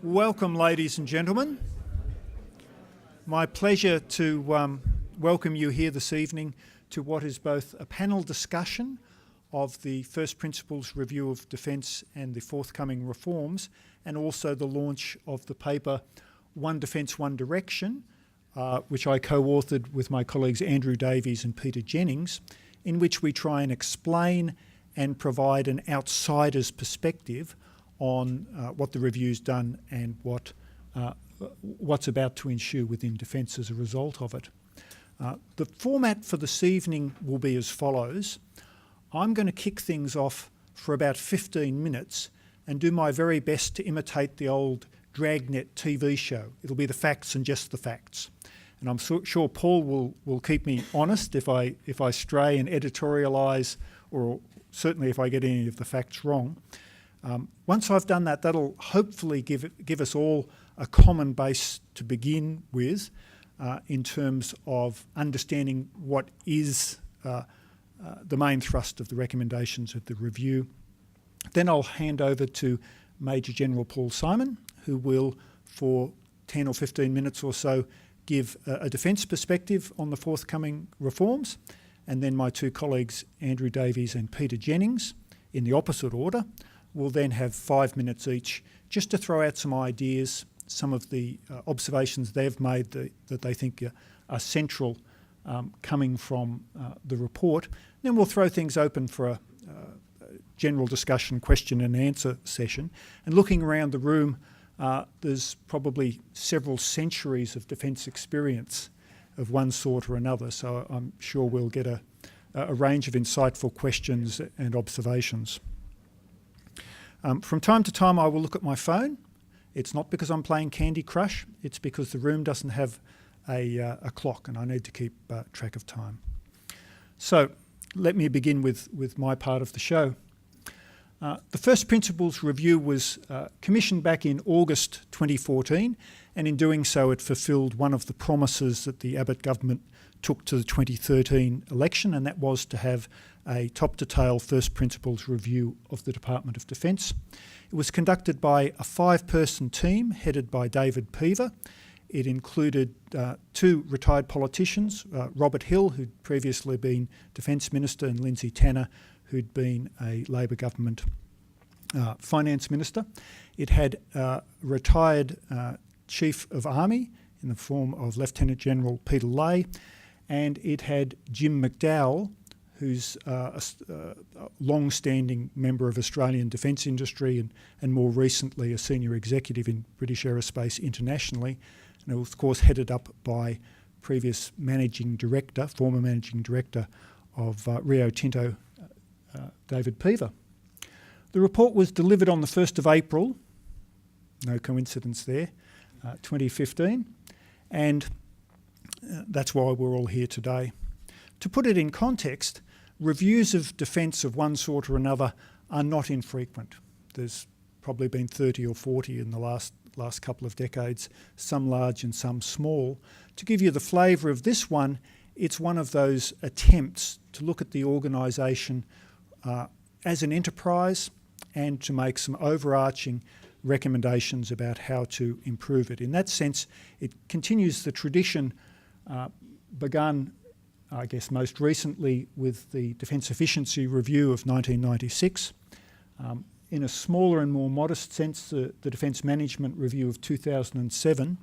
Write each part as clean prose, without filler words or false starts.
Welcome, ladies and gentlemen. My pleasure to welcome you here this evening to what is both a panel discussion of the First Principles Review of Defence and the forthcoming reforms, and also the launch of the paper One Defence, One Direction, which I co-authored with my colleagues Andrew Davies and Peter Jennings, in which we try and explain and provide an outsider's perspective on what the review's done and what's about to ensue within Defence as a result of it. The format for this evening will be as follows. I'm going to kick things off for about 15 minutes and do my very best to imitate the old Dragnet TV show. It'll be the facts and just the facts. And I'm sure Paul will keep me honest if I stray and editorialise, or certainly if I get any of the facts wrong. Once I've done that, that'll hopefully give us all a common base to begin with in terms of understanding what is the main thrust of the recommendations of the review. Then I'll hand over to Major General Paul Symon, who will, for 10 or 15 minutes or so, give a defence perspective on the forthcoming reforms. And then my two colleagues, Andrew Davies and Peter Jennings, in the opposite order, will then have 5 minutes each just to throw out some ideas, some of the observations they've made that they think are central coming from the report. Then we'll throw things open for a general discussion, question and answer session. And looking around the room, there's probably several centuries of defence experience of one sort or another, so I'm sure we'll get a range of insightful questions and observations. From time to time I will look at my phone. It's not because I'm playing Candy Crush, it's because the room doesn't have a clock and I need to keep track of time. So let me begin with my part of the show. The First Principles Review was commissioned back in August 2014, and in doing so it fulfilled one of the promises that the Abbott government took to the 2013 election, and that was to have a top-to-tail First Principles review of the Department of Defence. It was conducted by a 5-person team headed by David Peaver. It included two retired politicians, Robert Hill, who'd previously been Defence Minister, and Lindsay Tanner, who'd been a Labor government Finance Minister. It had retired Chief of Army in the form of Lieutenant General Peter Lay, and it had Jim McDowell, who's a long-standing member of Australian defence industry and more recently a senior executive in British Aerospace internationally, and it was of course headed up by previous former managing director of Rio Tinto, David Peaver. The report was delivered on the 1st of April, no coincidence there, 2015, and that's why we're all here today. To put it in context, reviews of defence of one sort or another are not infrequent. There's probably been 30 or 40 in the last couple of decades, some large and some small. To give you the flavour of this one, it's one of those attempts to look at the organisation as an enterprise and to make some overarching recommendations about how to improve it. In that sense, it continues the tradition begun, I guess, most recently with the Defence Efficiency Review of 1996. In a smaller and more modest sense, the Defence Management Review of 2007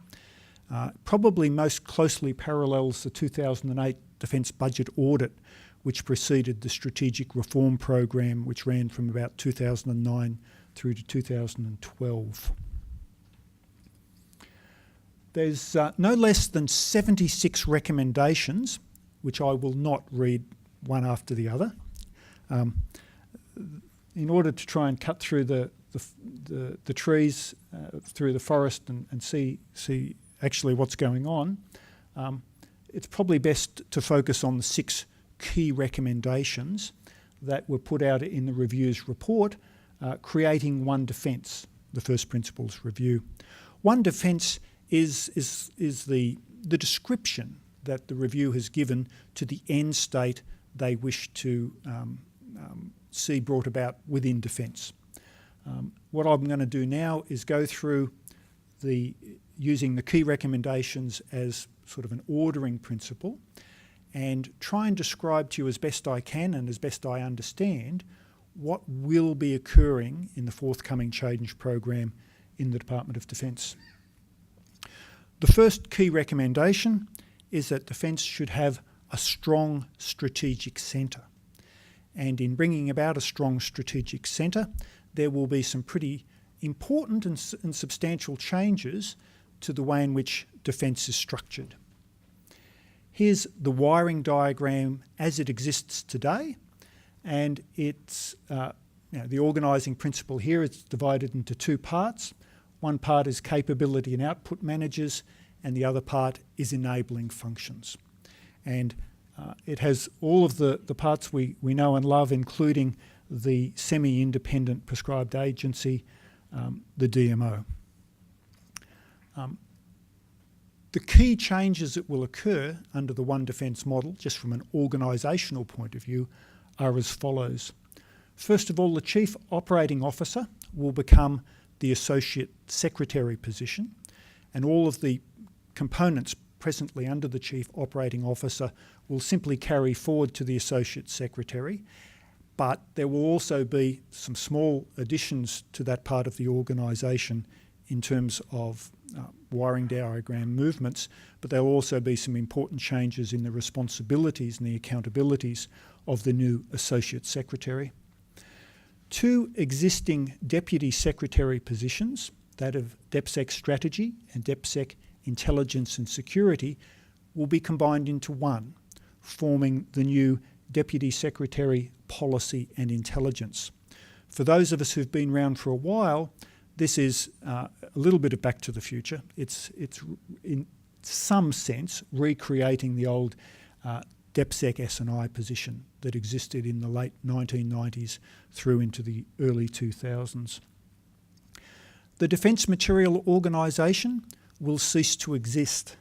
probably most closely parallels the 2008 Defence Budget Audit, which preceded the Strategic Reform Program, which ran from about 2009 through to 2012. There's no less than 76 recommendations, which I will not read one after the other. In order to try and cut through the trees, through the forest and see actually what's going on, it's probably best to focus on the 6 key recommendations that were put out in the review's report, creating One Defence, the First Principles Review. One Defence is the description that the review has given to the end state they wish to see brought about within defence. What I'm going to do now is go through using the key recommendations as sort of an ordering principle, and try and describe to you as best I can and as best I understand what will be occurring in the forthcoming change program in the Department of Defence. The first key recommendation is that Defence should have a strong strategic centre. And in bringing about a strong strategic centre, there will be some pretty important and substantial changes to the way in which Defence is structured. Here's the wiring diagram as it exists today, and it's the organising principle here is divided into two parts. One part is capability and output managers, and the other part is enabling functions. And it has all of the parts we know and love, including the semi-independent prescribed agency, the DMO. The key changes that will occur under the One Defence model, just from an organisational point of view, are as follows. First of all, the Chief Operating Officer will become the Associate Secretary position, and all of the components presently under the Chief Operating Officer will simply carry forward to the Associate Secretary, but there will also be some small additions to that part of the organisation in terms of wiring diagram movements, but there will also be some important changes in the responsibilities and the accountabilities of the new Associate Secretary. Two existing Deputy Secretary positions, that of DepSec Strategy and DepSec Intelligence and Security, will be combined into one, forming the new Deputy Secretary Policy and Intelligence. For those of us who've been around for a while, this is a little bit of Back to the Future. It's in some sense recreating the old DepSec S&I position that existed in the late 1990s through into the early 2000s. The Defence Materiel Organisation will cease to exist.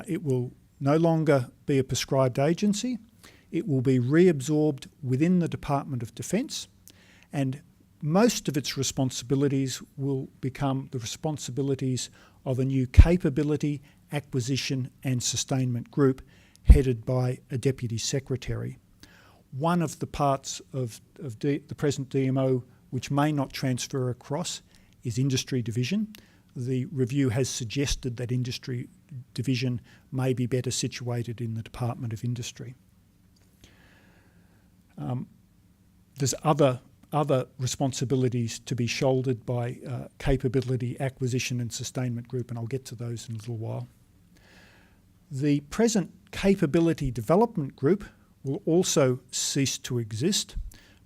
It will no longer be a prescribed agency. It will be reabsorbed within the Department of Defence, and most of its responsibilities will become the responsibilities of a new capability, acquisition and sustainment group headed by a Deputy Secretary. One of the parts of the present DMO which may not transfer across is Industry Division. The review has suggested that Industry Division may be better situated in the Department of Industry. There's other responsibilities to be shouldered by Capability, Acquisition and Sustainment Group, and I'll get to those in a little while. The present Capability Development Group will also cease to exist,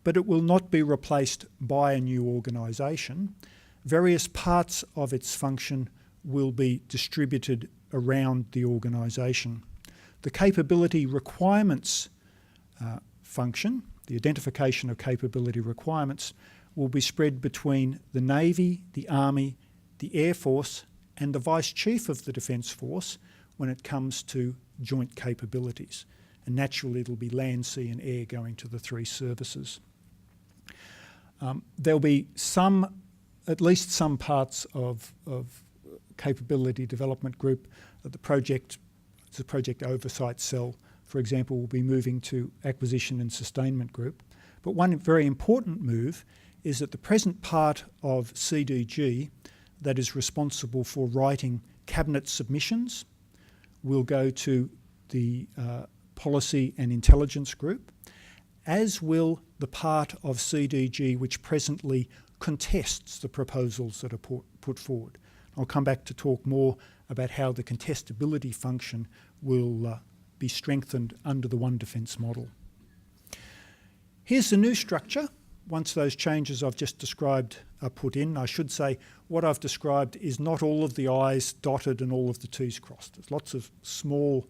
but it will not be replaced by a new organisation. Various parts of its function will be distributed around the organisation. The Capability Requirements function, the identification of capability requirements, will be spread between the Navy, the Army, the Air Force and the Vice Chief of the Defence Force when it comes to joint capabilities. And naturally it'll be land, sea and air going to the three services. There'll be at least some parts of Capability Development Group, the project Oversight Cell, for example, will be moving to Acquisition and Sustainment Group. But one very important move is that the present part of CDG that is responsible for writing cabinet submissions will go to the Policy and Intelligence Group, as will the part of CDG which presently contests the proposals that are put forward. I'll come back to talk more about how the contestability function will be strengthened under the One Defence model. Here's the new structure. Once those changes I've just described are put in, I should say what I've described is not all of the I's dotted and all of the T's crossed. There's lots of small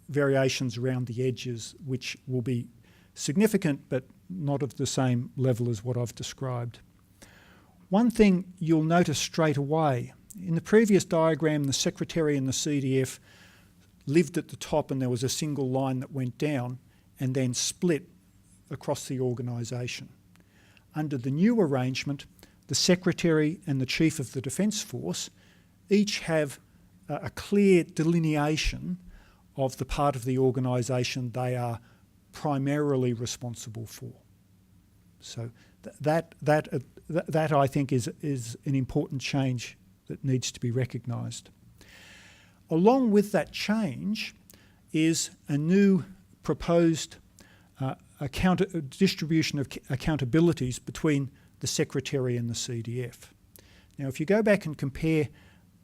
variations around the edges which will be significant but not of the same level as what I've described. One thing you'll notice straight away, in the previous diagram the Secretary and the CDF lived at the top and there was a single line that went down and then split across the organisation. Under the new arrangement, the Secretary and the Chief of the Defence Force each have a clear delineation of the part of the organisation they are primarily responsible for. So that I think is an important change that needs to be recognised. Along with that change is a new proposed distribution of accountabilities between the Secretary and the CDF. Now, if you go back and compare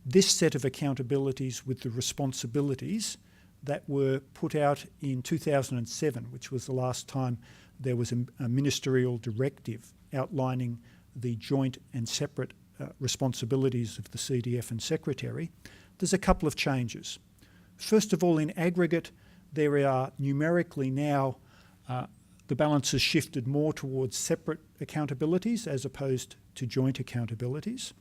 this set of accountabilities with the responsibilities that were put out in 2007, which was the last time there was a ministerial directive outlining the joint and separate responsibilities of the CDF and Secretary, there's a couple of changes. First of all, in aggregate, there are numerically now the balance has shifted more towards separate accountabilities as opposed to joint accountabilities.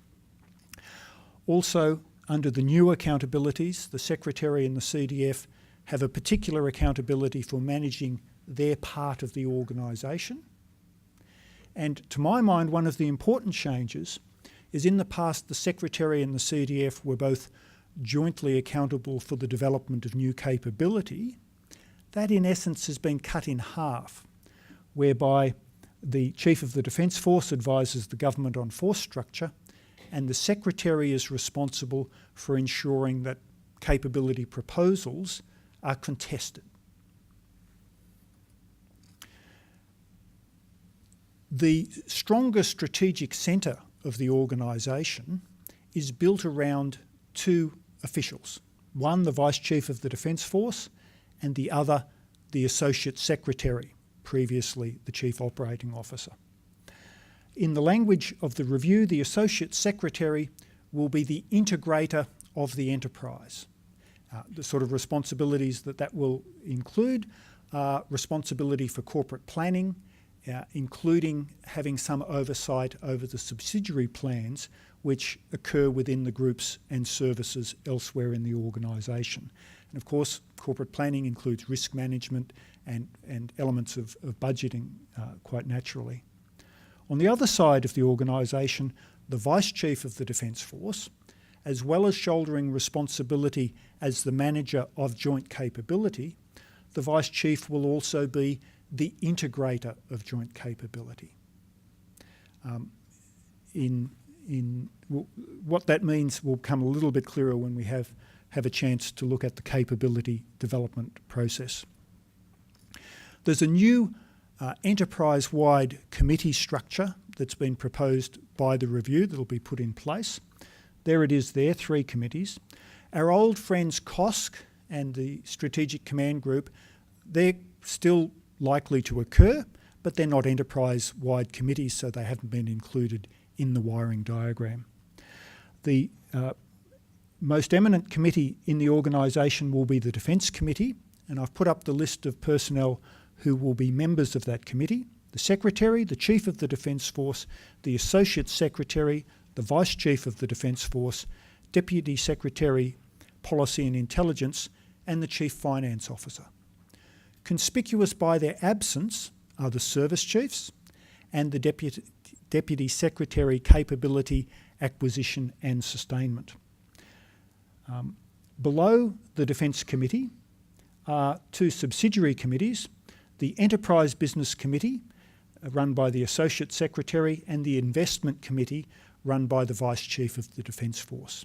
Also, under the new accountabilities, the Secretary and the CDF have a particular accountability for managing their part of the organisation. And to my mind, one of the important changes is in the past the Secretary and the CDF were both jointly accountable for the development of new capability. That in essence has been cut in half, whereby the Chief of the Defence Force advises the government on force structure and the Secretary is responsible for ensuring that capability proposals are contested. The stronger strategic centre of the organisation is built around two officials. One, the Vice Chief of the Defence Force, and the other, the Associate Secretary, previously the Chief Operating Officer. In the language of the review, the Associate Secretary will be the integrator of the enterprise. The sort of responsibilities that will include are responsibility for corporate planning, including having some oversight over the subsidiary plans which occur within the groups and services elsewhere in the organisation. And of course, corporate planning includes risk management and elements of budgeting quite naturally. On the other side of the organisation, the Vice Chief of the Defence Force, as well as shouldering responsibility as the manager of joint capability, the Vice Chief will also be the integrator of joint capability. What that means will come a little bit clearer when we have a chance to look at the capability development process. There's a new enterprise-wide committee structure that's been proposed by the review that will be put in place. There it is there, 3 committees. Our old friends COSC and the Strategic Command Group, they're still likely to occur, but they're not enterprise-wide committees, so they haven't been included in the wiring diagram. The most eminent committee in the organisation will be the Defence Committee, and I've put up the list of personnel who will be members of that committee: the Secretary, the Chief of the Defence Force, the Associate Secretary, the Vice Chief of the Defence Force, Deputy Secretary, Policy and Intelligence, and the Chief Finance Officer. Conspicuous by their absence are the Service Chiefs and the Deputy Secretary, Capability, Acquisition and Sustainment. Below the Defence Committee are 2 subsidiary committees: the Enterprise Business Committee, run by the Associate Secretary, and the Investment Committee, run by the Vice Chief of the Defence Force.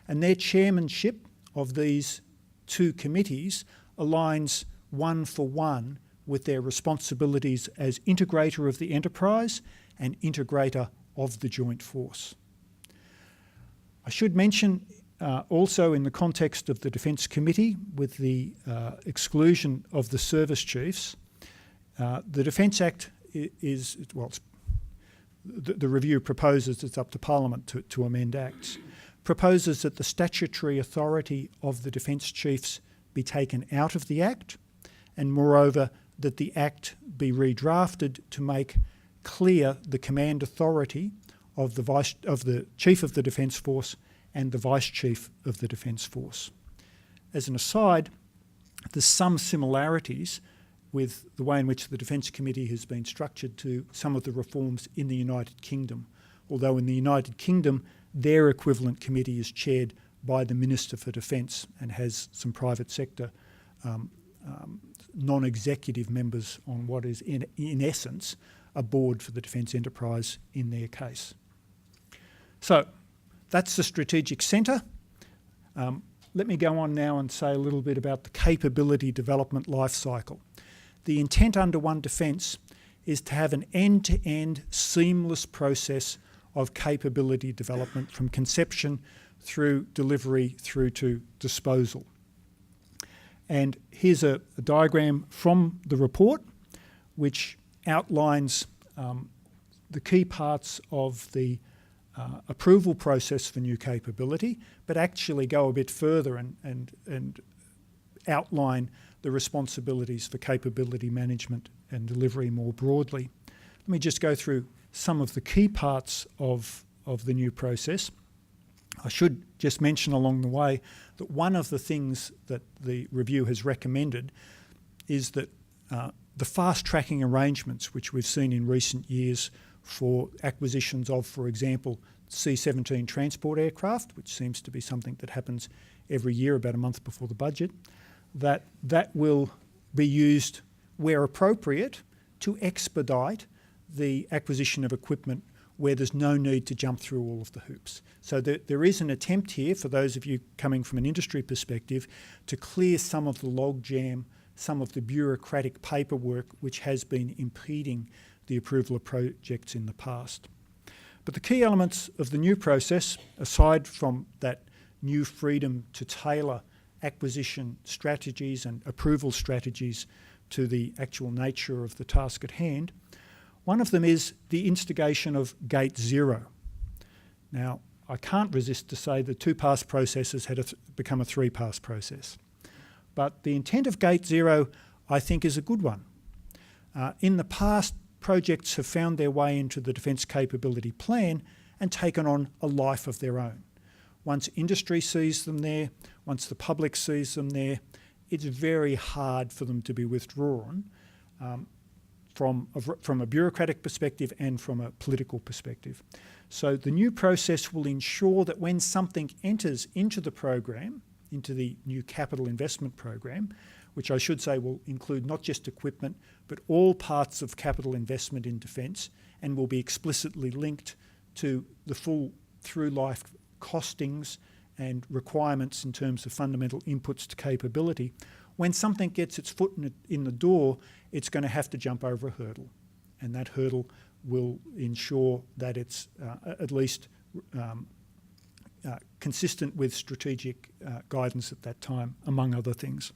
And their chairmanship of these 2 committees aligns 1 for 1 with their responsibilities as integrator of the enterprise and integrator of the joint force. I should mention also in the context of the Defence Committee, with the exclusion of the service chiefs, the Defence Act is, well, the review proposes, it's up to Parliament to amend acts, proposes that the statutory authority of the Defence Chiefs be taken out of the Act, and moreover that the Act be redrafted to make clear the command authority of the Chief of the Defence Force and the Vice Chief of the Defence Force. As an aside, there's some similarities with the way in which the Defence Committee has been structured to some of the reforms in the United Kingdom, although in the United Kingdom, their equivalent committee is chaired by the Minister for Defence and has some private sector non-executive members on what is, in essence, a board for the defence enterprise in their case. So that's the strategic centre. Let me go on now and say a little bit about the capability development life cycle. The intent under One Defence is to have an end-to-end seamless process of capability development from conception through delivery through to disposal. And here's a diagram from the report which outlines the key parts of the approval process for new capability, but actually go a bit further and outline the responsibilities for capability management and delivery more broadly. Let me just go through some of the key parts of the new process. I should just mention along the way that one of the things that the review has recommended is that the fast-tracking arrangements which we've seen in recent years for acquisitions of, for example, C-17 transport aircraft, which seems to be something that happens every year about a month before the budget, that will be used where appropriate to expedite the acquisition of equipment where there's no need to jump through all of the hoops. So there is an attempt here, for those of you coming from an industry perspective, to clear some of the logjam, some of the bureaucratic paperwork which has been impeding the approval of projects in the past. But the key elements of the new process, aside from that new freedom to tailor acquisition strategies and approval strategies to the actual nature of the task at hand, one of them is the instigation of Gate Zero. Now, I can't resist to say the two-pass processes had become a three-pass process. But the intent of Gate Zero, I think, is a good one. In the past, projects have found their way into the Defence Capability Plan and taken on a life of their own. Once industry sees them there, once the public sees them there, it's very hard for them to be withdrawn from a bureaucratic perspective and from a political perspective. So the new process will ensure that when something enters into the program, into the new capital investment program, which I should say will include not just equipment, but all parts of capital investment in defence, and will be explicitly linked to the full through-life costings and requirements in terms of fundamental inputs to capability. When something gets its foot in the door, it's going to have to jump over a hurdle, and that hurdle will ensure that it's at least consistent with strategic guidance at that time, among other things.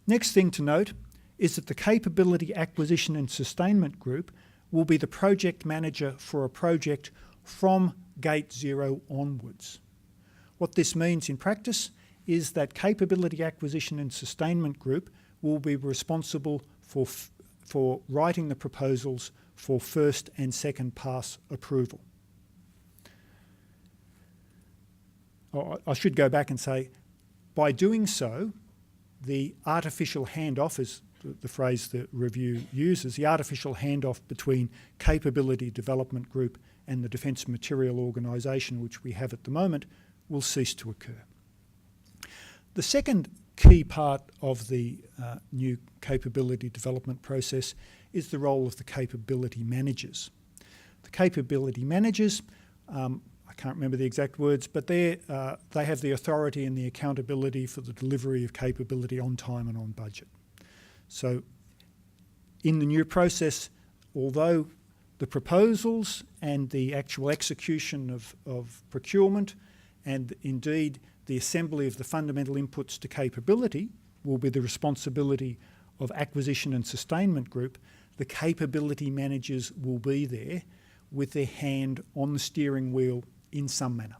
Next thing to note is that the Capability Acquisition and Sustainment Group will be the project manager for a project from Gate Zero onwards. What this means in practice is that Capability Acquisition and Sustainment Group will be responsible for writing the proposals for first and second pass approval. I should go back and say, by doing so, the artificial handoff is the phrase the review uses, the artificial handoff between Capability Development Group and the Defence Materiel Organisation, which we have at the moment, will cease to occur. The second key part of the new capability development process is the role of the capability managers. The capability managers, I can't remember the exact words, but they have the authority and the accountability for the delivery of capability on time and on budget. So in the new process, although the proposals and the actual execution of procurement and indeed the assembly of the fundamental inputs to capability will be the responsibility of Acquisition and Sustainment Group, the capability managers will be there with their hand on the steering wheel in some manner.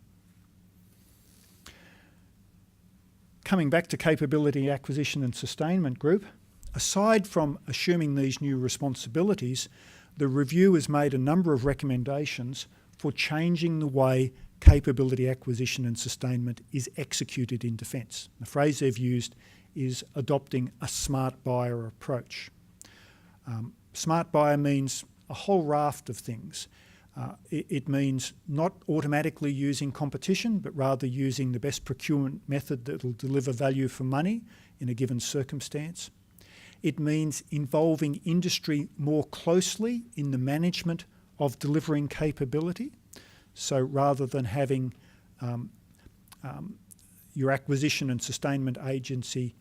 Coming back to Capability Acquisition and Sustainment Group, aside from assuming these new responsibilities, the review has made a number of recommendations for changing the way capability acquisition and sustainment is executed in defence. The phrase they've used is adopting a smart buyer approach. Smart buyer means a whole raft of things. It means not automatically using competition, but rather using the best procurement method that will deliver value for money in a given circumstance. It means involving industry more closely in the management of delivering capability. So rather than having your acquisition and sustainment agency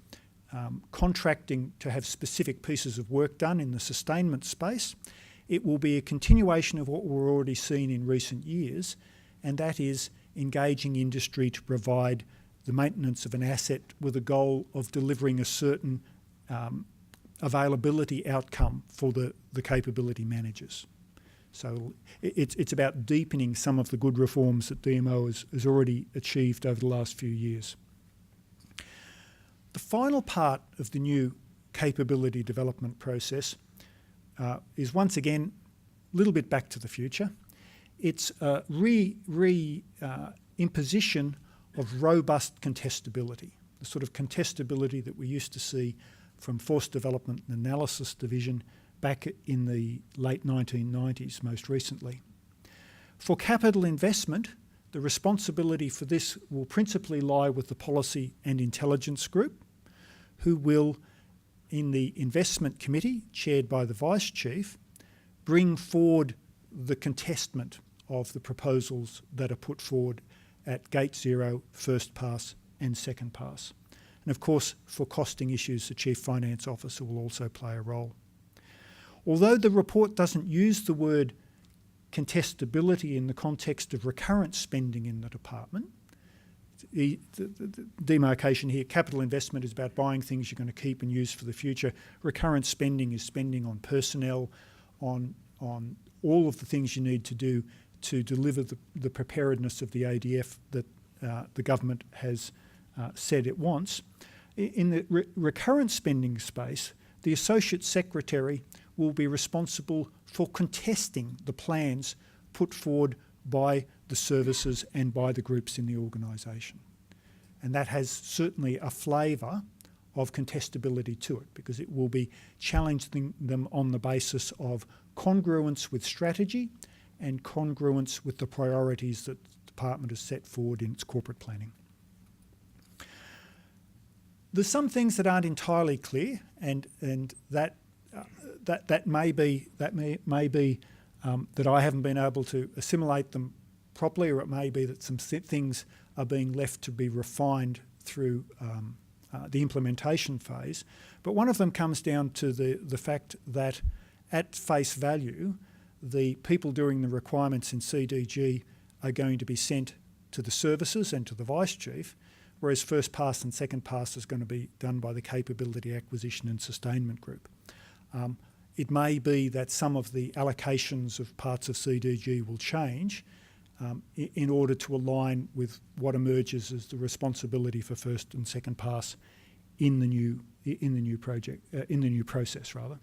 contracting to have specific pieces of work done in the sustainment space, it will be a continuation of what we've already seen in recent years, and that is engaging industry to provide the maintenance of an asset with a goal of delivering a certain availability outcome for the capability managers. So it's about deepening some of the good reforms that DMO has already achieved over the last few years. The final part of the new capability development process is once again a little bit back to the future. It's a imposition of robust contestability, the sort of contestability that we used to see from Force Development and Analysis Division back in the late 1990s, most recently. For capital investment, the responsibility for this will principally lie with the Policy and Intelligence Group, who will, in the Investment Committee, chaired by the Vice Chief, bring forward the contestment of the proposals that are put forward at Gate Zero, First Pass and Second Pass. And of course, for costing issues, the Chief Finance Officer will also play a role. Although the report doesn't use the word contestability in the context of recurrent spending in the department, the demarcation here, capital investment is about buying things you're going to keep and use for the future. Recurrent spending is spending on personnel, on all of the things you need to do to deliver the preparedness of the ADF that the government has said it wants. In the recurrent spending space, the Associate Secretary will be responsible for contesting the plans put forward by the services and by the groups in the organisation. And that has certainly a flavour of contestability to it, because it will be challenging them on the basis of congruence with strategy and congruence with the priorities that the department has set forward in its corporate planning. There's some things that aren't entirely clear, and that may be that I haven't been able to assimilate them properly, or it may be that some things are being left to be refined through the implementation phase. But one of them comes down to the fact that at face value, the people doing the requirements in CDG are going to be sent to the services and to the Vice Chief, whereas First Pass and Second Pass is going to be done by the Capability Acquisition and Sustainment Group. It may be that some of the allocations of parts of CDG will change in order to align with what emerges as the responsibility for First and Second Pass in the new process rather.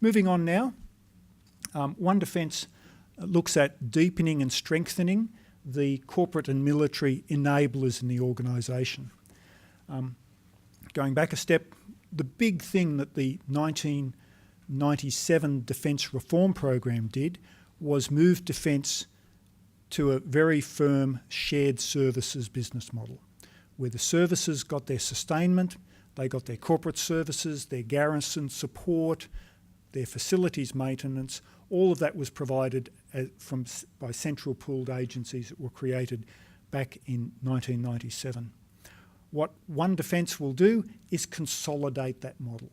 Moving on now, One Defence looks at deepening and strengthening the corporate and military enablers in the organisation. Going back a step, the big thing that the 1997 Defence Reform Program did was move Defence to a very firm shared services business model, where the services got their sustainment, they got their corporate services, their garrison support, their facilities maintenance. All of that was provided by central pooled agencies that were created back in 1997. What One Defence will do is consolidate that model.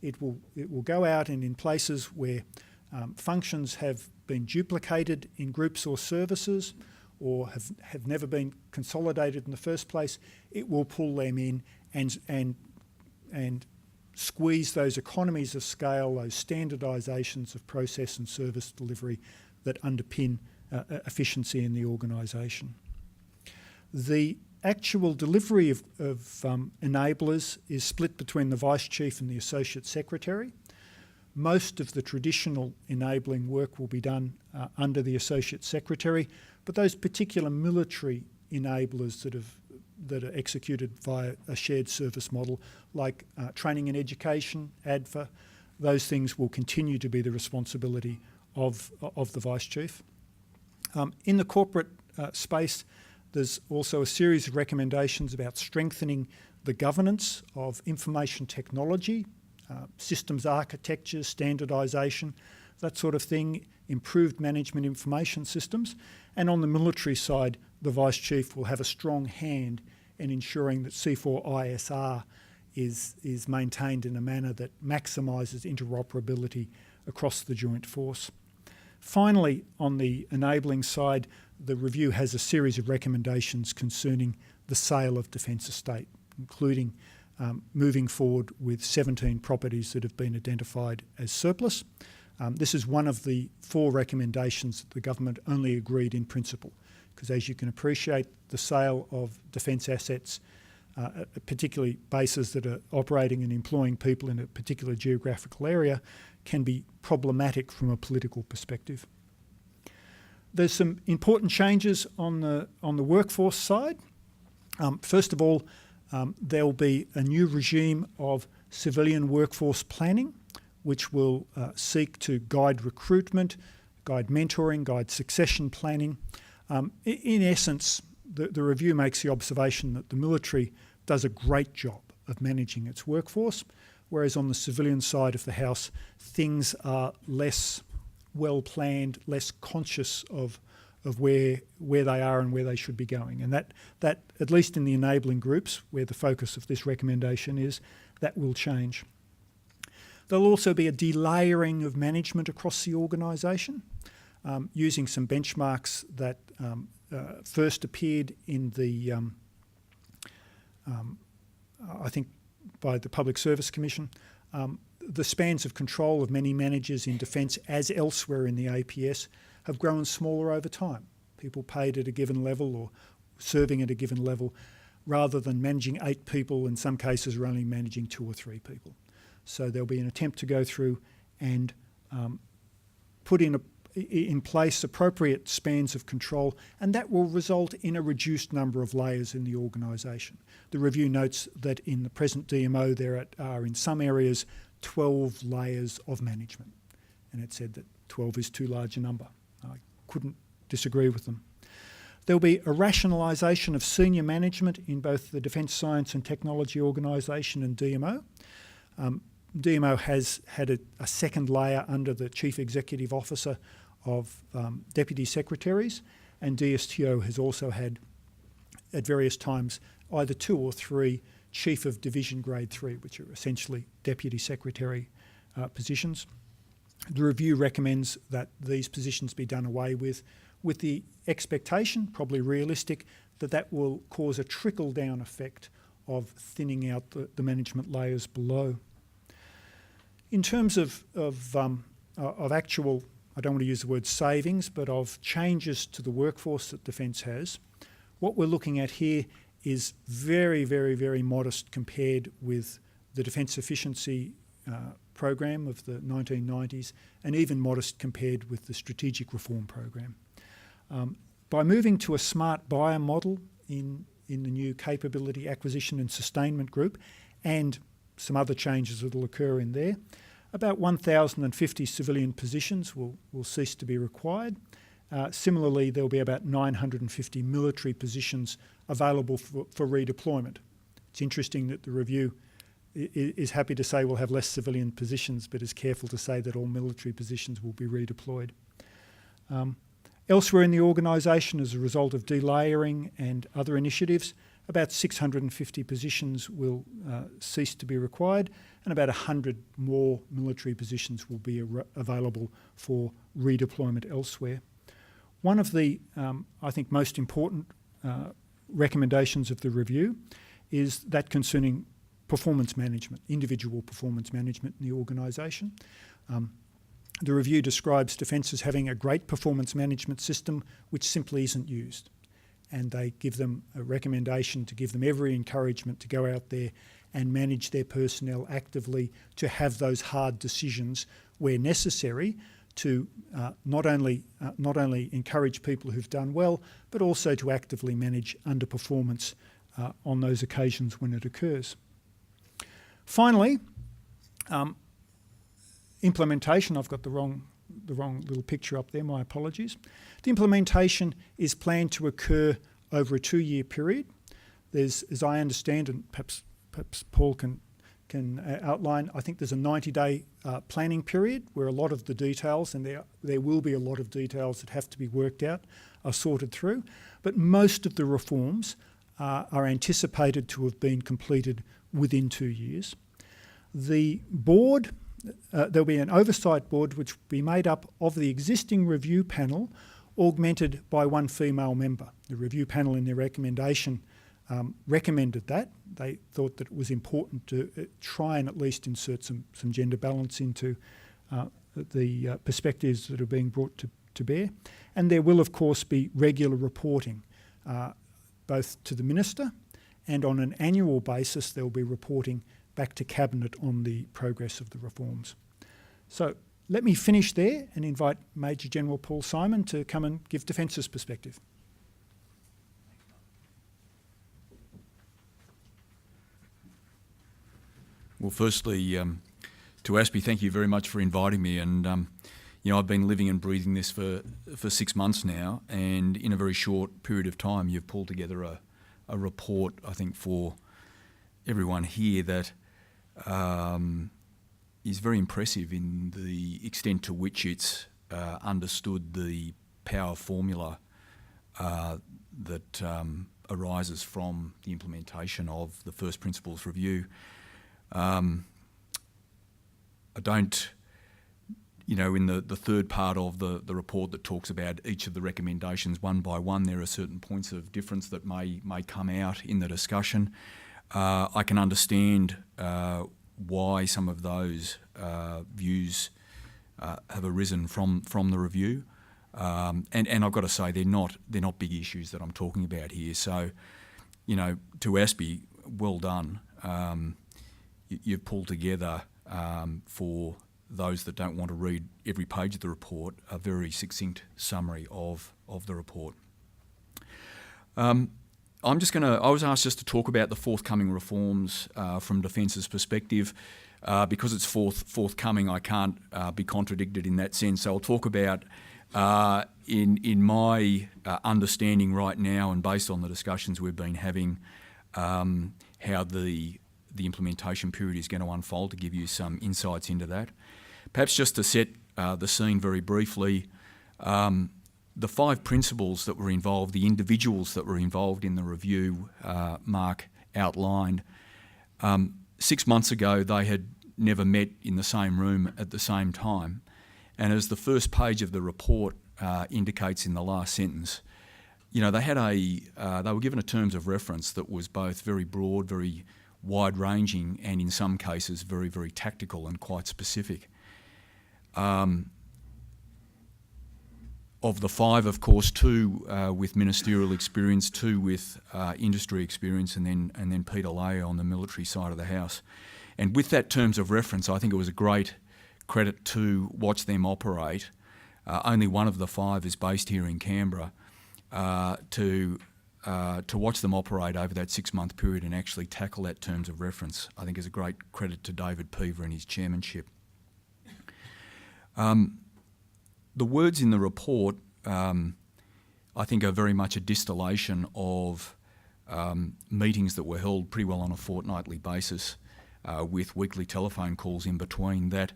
It will go out, and in places where functions have been duplicated in groups or services, or have never been consolidated in the first place, it will pull them in and squeeze those economies of scale, those standardisations of process and service delivery that underpin efficiency in the organisation. The actual delivery of enablers is split between the Vice Chief and the Associate Secretary. Most of the traditional enabling work will be done under the Associate Secretary, but those particular military enablers that are executed via a shared service model, like training and education, ADFA, those things will continue to be the responsibility of the Vice Chief. In the corporate space, there's also a series of recommendations about strengthening the governance of information technology, systems architecture, standardisation, that sort of thing, improved management information systems. And on the military side, the Vice Chief will have a strong hand in ensuring that C4ISR is maintained in a manner that maximises interoperability across the joint force. Finally, on the enabling side, the review has a series of recommendations concerning the sale of defence estate, including moving forward with 17 properties that have been identified as surplus. This is one of the 4 recommendations that the government only agreed in principle, because as you can appreciate, the sale of defence assets, particularly bases that are operating and employing people in a particular geographical area, can be problematic from a political perspective. There's some important changes on the workforce side. First of all, there will be a new regime of civilian workforce planning, which will seek to guide recruitment, guide mentoring, guide succession planning. In essence, the review makes the observation that the military does a great job of managing its workforce, whereas on the civilian side of the house, things are less well planned, less conscious of where they are and where they should be going. And that, at least in the enabling groups, where the focus of this recommendation is, that will change. There'll also be a delayering of management across the organisation, using some benchmarks that first appeared in the, I think, by the Public Service Commission. The spans of control of many managers in defence, as elsewhere in the APS, have grown smaller over time. People paid at a given level or serving at a given level, rather than managing 8 people, in some cases are only managing 2 or 3 people. So there'll be an attempt to go through and put in place appropriate spans of control, and that will result in a reduced number of layers in the organisation. The review notes that in the present DMO there are in some areas 12 layers of management, and it said that 12 is too large a number. I couldn't disagree with them. There'll be a rationalisation of senior management in both the Defence Science and Technology Organisation and DMO. DMO has had a second layer under the Chief Executive Officer of Deputy Secretaries, and DSTO has also had, at various times, either 2 or 3 Chief of Division Grade 3, which are essentially Deputy Secretary positions. The review recommends that these positions be done away with the expectation, probably realistic, that will cause a trickle-down effect of thinning out the management layers below. In terms of actual, I don't want to use the word savings, but of changes to the workforce that Defence has, what we're looking at here is very, very, very modest compared with the Defence Efficiency program of the 1990s, and even modest compared with the Strategic Reform program. By moving to a smart buyer model in the new Capability Acquisition and Sustainment Group, and some other changes that will occur in there, about 1,050 civilian positions will cease to be required. Similarly, there will be about 950 military positions available for redeployment. It's interesting that the review is happy to say we'll have less civilian positions, but is careful to say that all military positions will be redeployed. Elsewhere in the organisation, as a result of delayering and other initiatives, about 650 positions will cease to be required, and about 100 more military positions will be available for redeployment elsewhere. One of the, I think, most important recommendations of the review is that concerning performance management, individual performance management in the organisation. The review describes Defence as having a great performance management system which simply isn't used. And they give them a recommendation to give them every encouragement to go out there and manage their personnel actively, to have those hard decisions where necessary, to not only encourage people who've done well, but also to actively manage underperformance on those occasions when it occurs. Finally, implementation, I've got the wrong the wrong little picture up there, my apologies. The implementation is planned to occur over a 2-year period. There's, as I understand, and perhaps Paul can outline, I think there's a 90-day planning period where a lot of the details, and there will be a lot of details that have to be worked out, are sorted through. But most of the reforms are anticipated to have been completed within 2 years. The board, there'll be an oversight board which will be made up of the existing review panel, augmented by 1 female member. The review panel in their recommendation recommended that. They thought that it was important to try and at least insert some gender balance into the perspectives that are being brought to bear. And there will, of course, be regular reporting, both to the Minister, and on an annual basis there will be reporting back to Cabinet on the progress of the reforms. So let me finish there and invite Major General Paul Symon to come and give Defence's perspective. Well, firstly, to ASPI, thank you very much for inviting me. And I've been living and breathing this for 6 months now, and in a very short period of time, you've pulled together a report, I think, for everyone here that is very impressive in the extent to which it's understood the power formula that arises from the implementation of the First Principles Review. I don't, in the third part of the report that talks about each of the recommendations one by one, there are certain points of difference that may come out in the discussion. I can understand why some of those views have arisen from the review, and I've got to say they're not big issues that I'm talking about here. So, to ASPI, well done. You've pulled together, for those that don't want to read every page of the report, a very succinct summary of the report. I was asked just to talk about the forthcoming reforms from Defence's perspective. Because it's forthcoming, I can't be contradicted in that sense. So I'll talk about, in my understanding right now, and based on the discussions we've been having, how the implementation period is going to unfold, to give you some insights into that. Perhaps just to set the scene very briefly, the 5 principles that were involved, the individuals that were involved in the review, Mark outlined. 6 months ago, they had never met in the same room at the same time. And as the first page of the report indicates in the last sentence, they were given a terms of reference that was both very broad, very wide-ranging, and in some cases very, very tactical and quite specific. Of the 5, of course, 2 with ministerial experience, 2 with industry experience, and then Peat on the military side of the house. And with that terms of reference, I think it was a great credit to watch them operate. Only one of the 5 is based here in Canberra. To watch them operate over that 6-month period and actually tackle that terms of reference, I think is a great credit to David Peaver and his chairmanship. The words in the report, I think, are very much a distillation of meetings that were held pretty well on a fortnightly basis, with weekly telephone calls in between, that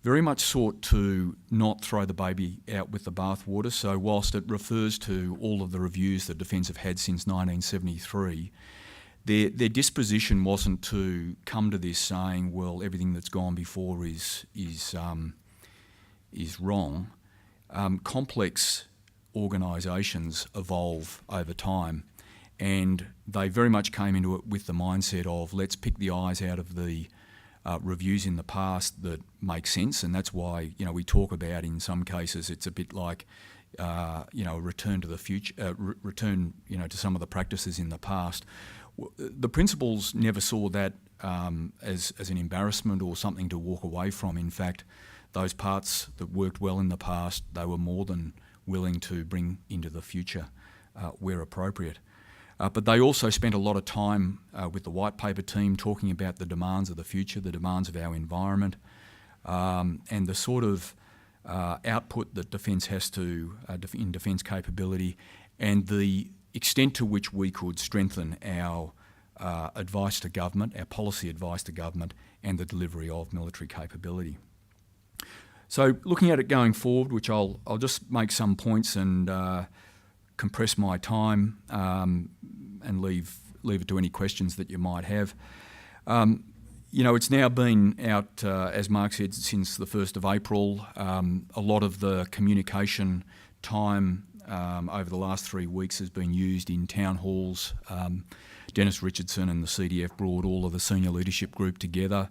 very much sought to not throw the baby out with the bathwater. So whilst it refers to all of the reviews that Defence have had since 1973, their disposition wasn't to come to this saying, well, everything that's gone before is wrong. Complex organisations evolve over time, and they very much came into it with the mindset of, let's pick the eyes out of the reviews in the past that make sense, and that's why we talk about, in some cases it's a bit like a return to the future, return to some of the practices in the past. The principles never saw that as an embarrassment or something to walk away from. In fact, those parts that worked well in the past, they were more than willing to bring into the future where appropriate. But they also spent a lot of time with the white paper team talking about the demands of the future, the demands of our environment, and the sort of output that Defence has to, in defence capability, and the extent to which we could strengthen our advice to government, our policy advice to government, and the delivery of military capability. So looking at it going forward, which I'll just make some points and compress my time and leave it to any questions that you might have. It's now been out, as Mark said, since the 1st of April. A lot of the communication time over the last 3 weeks has been used in town halls. Dennis Richardson and the CDF brought all of the senior leadership group together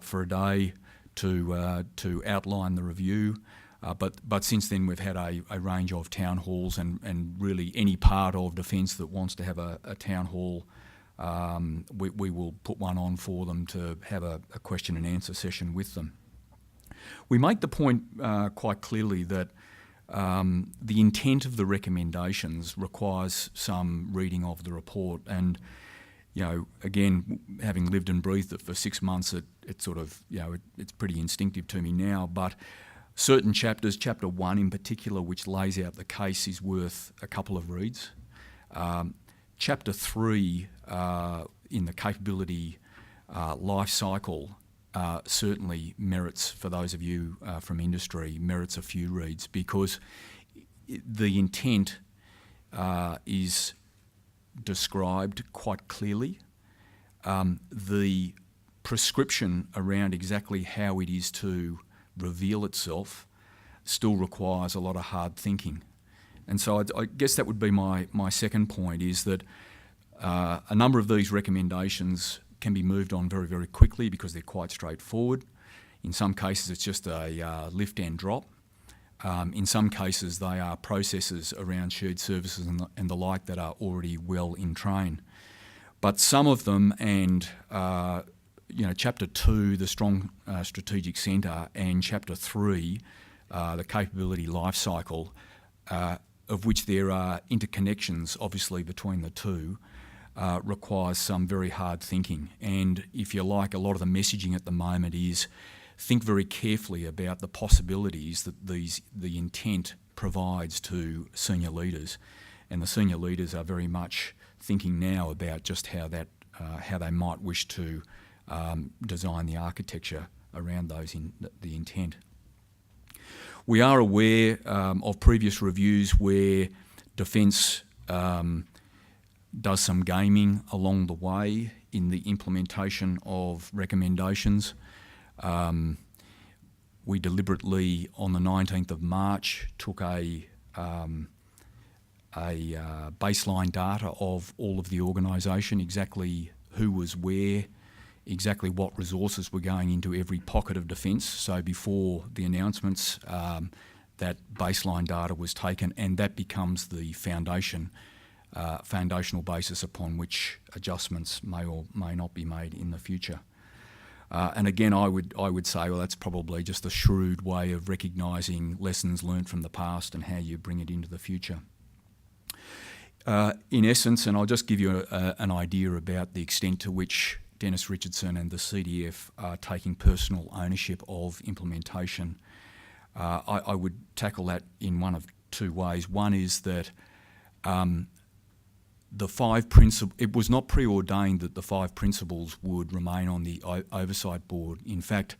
for a day to outline the review. But since then we've had a range of town halls and really any part of Defence that wants to have a town hall, we will put one on for them to have a question and answer session with them. We make the point quite clearly that the intent of the recommendations requires some reading of the report, and again, having lived and breathed it for 6 months, it sort of it's pretty instinctive to me now. But certain chapters, chapter 1 in particular, which lays out the case, is worth a couple of reads. Chapter 3 in the capability life cycle certainly merits, for those of you from industry, merits a few reads, because the intent is described quite clearly. The prescription around exactly how it is to reveal itself still requires a lot of hard thinking. And so I guess that would be my second point, is that a number of these recommendations can be moved on very, very quickly because they're quite straightforward. In some cases, it's just a lift and drop. In some cases, they are processes around shared services and the like that are already well in train. But some of them, and Chapter 2, the strong strategic centre, and Chapter 3, the capability life cycle, of which there are interconnections, obviously, between the two, requires some very hard thinking. And if you like, a lot of the messaging at the moment is think very carefully about the possibilities that the intent provides to senior leaders. And the senior leaders are very much thinking now about just how they might wish to design the architecture around the intent. We are aware of previous reviews where Defence does some gaming along the way in the implementation of recommendations. We deliberately, on the 19th of March, took a baseline data of all of the organisation, exactly who was where, exactly what resources were going into every pocket of Defence. So before the announcements, that baseline data was taken, and that becomes the foundational basis upon which adjustments may or may not be made in the future. And again, I would say, well, that's probably just a shrewd way of recognising lessons learnt from the past and how you bring it into the future. In essence, and I'll just give you an idea about the extent to which Dennis Richardson and the CDF are taking personal ownership of implementation. I would tackle that in one of two ways. One is that it was not preordained that the 5 principles would remain on the Oversight Board. In fact,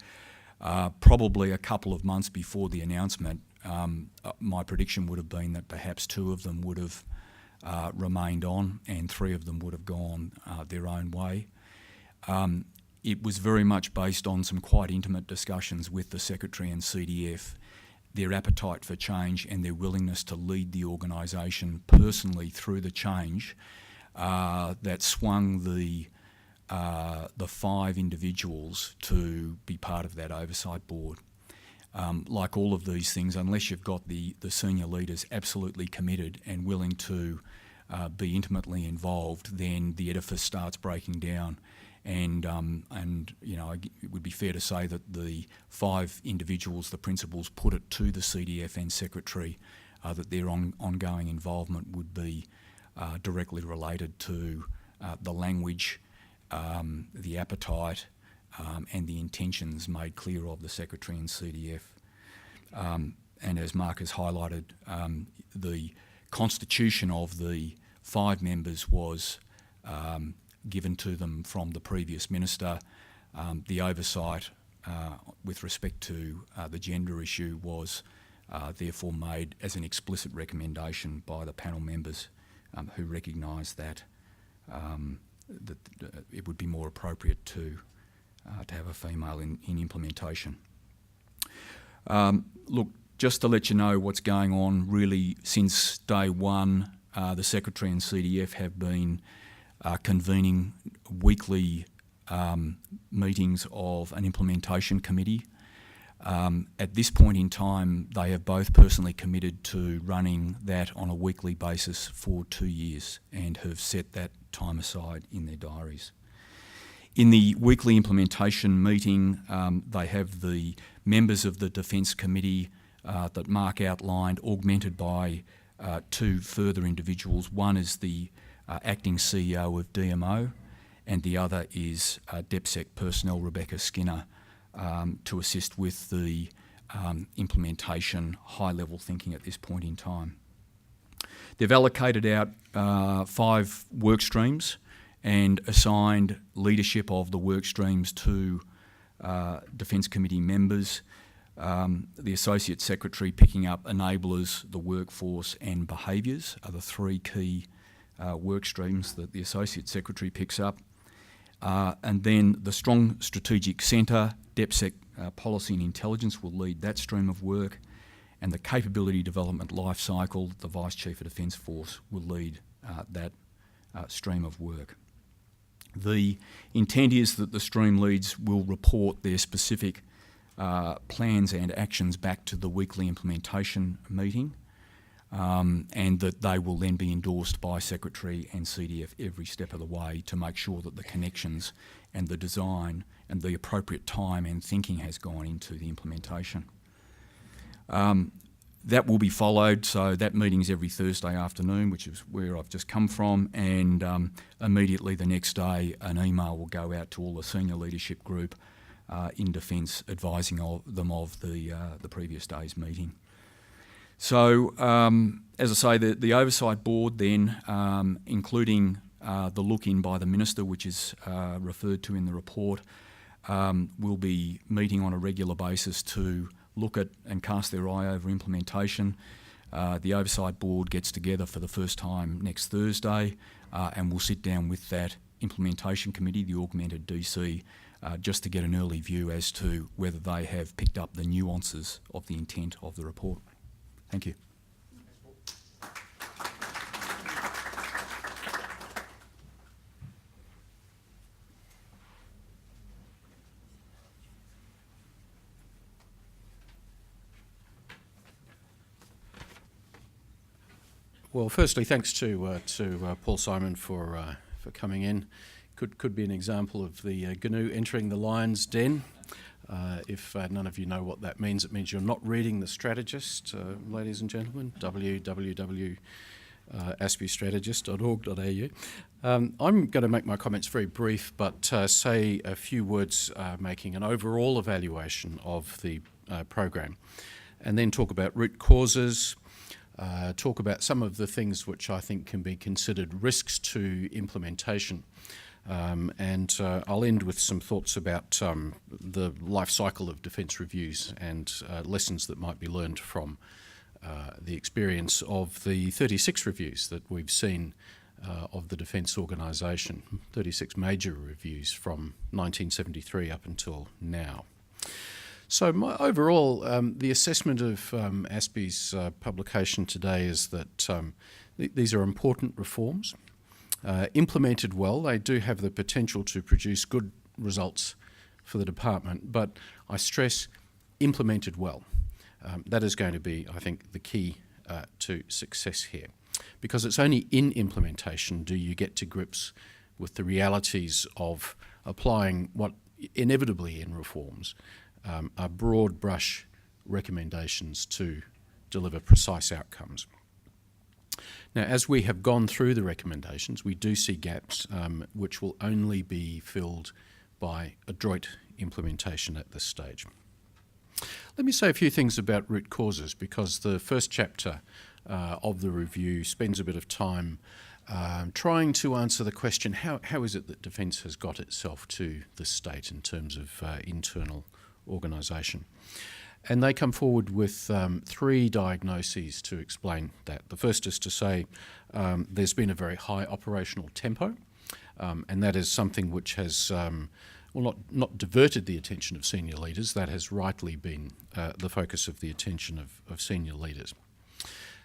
probably a couple of months before the announcement, my prediction would have been that perhaps 2 of them would have remained on and 3 of them would have gone their own way. It was very much based on some quite intimate discussions with the Secretary and CDF, their appetite for change and their willingness to lead the organisation personally through the change that swung the 5 individuals to be part of that Oversight Board. Like all of these things, unless you've got the senior leaders absolutely committed and willing to be intimately involved, then the edifice starts breaking down. And it would be fair to say that the 5 individuals, the principals, put it to the CDF and Secretary that their ongoing involvement would be directly related to the language, the appetite, and the intentions made clear of the Secretary and CDF. and as Mark has highlighted, the constitution of the 5 members was given to them from the previous minister. The oversight with respect to the gender issue was therefore made as an explicit recommendation by the panel members who recognised that it would be more appropriate to have a female in implementation. Look, just to let you know what's going on, really since day one, the Secretary and CDF have been convening weekly meetings of an implementation committee. At this point in time, they have both personally committed to running that on a weekly basis for 2 years and have set that time aside in their diaries. In the weekly implementation meeting, they have the members of the Defence Committee that Mark outlined, augmented by 2 further individuals. One is the acting CEO of DMO, and the other is DepSec personnel Rebecca Skinner, to assist with the implementation, high-level thinking at this point in time. They've allocated out 5 work streams and assigned leadership of the work streams to Defence Committee members. The Associate Secretary picking up enablers, the workforce and behaviours are the 3 key work streams that the Associate Secretary picks up. And then the Strong Strategic Centre, DepSec Policy and Intelligence will lead that stream of work, and the Capability Development Life Cycle, the Vice Chief of Defence Force will lead that stream of work. The intent is that the stream leads will report their specific plans and actions back to the weekly implementation meeting, and that they will then be endorsed by Secretary and CDF every step of the way to make sure that the connections and the design and the appropriate time and thinking has gone into the implementation. That will be followed, so that meeting's every Thursday afternoon, which is where I've just come from, and immediately the next day an email will go out to all the senior leadership group in Defence advising them of the previous day's meeting. So, as I say, the Oversight Board then, including the look-in by the Minister, which is referred to in the report, will be meeting on a regular basis to look at and cast their eye over implementation. The Oversight Board gets together for the first time next Thursday, and we'll sit down with that implementation committee, the augmented DC, just to get an early view as to whether they have picked up the nuances of the intent of the report. Thank you. Well, firstly, thanks to Paul Symon for coming in. Could be an example of the GNU entering the lion's den. If none of you know what that means, it means you're not reading The Strategist, ladies and gentlemen, www.aspistrategist.org.au. I'm going to make my comments very brief, but say a few words making an overall evaluation of the program, and then talk about root causes, talk about some of the things which I think can be considered risks to implementation. And I'll end with some thoughts about the life cycle of defence reviews and lessons that might be learned from the experience of the 36 reviews that we've seen of the Defence Organisation, 36 major reviews from 1973 up until now. So my overall, the assessment of ASPI's publication today is that these are important reforms. Implemented well, they do have the potential to produce good results for the department, but I stress implemented well. That is going to be, I think, the key to success here, because it's only in implementation do you get to grips with the realities of applying what inevitably in reforms are broad brush recommendations to deliver precise outcomes. Now, as we have gone through the recommendations, we do see gaps which will only be filled by adroit implementation at this stage. Let me say a few things about root causes, because the first chapter of the review spends a bit of time trying to answer the question, how is it that Defence has got itself to this state in terms of internal organisation? And they come forward with three diagnoses to explain that. The first is to say there's been a very high operational tempo, and that is something which has not diverted the attention of senior leaders. That has rightly been the focus of the attention of senior leaders.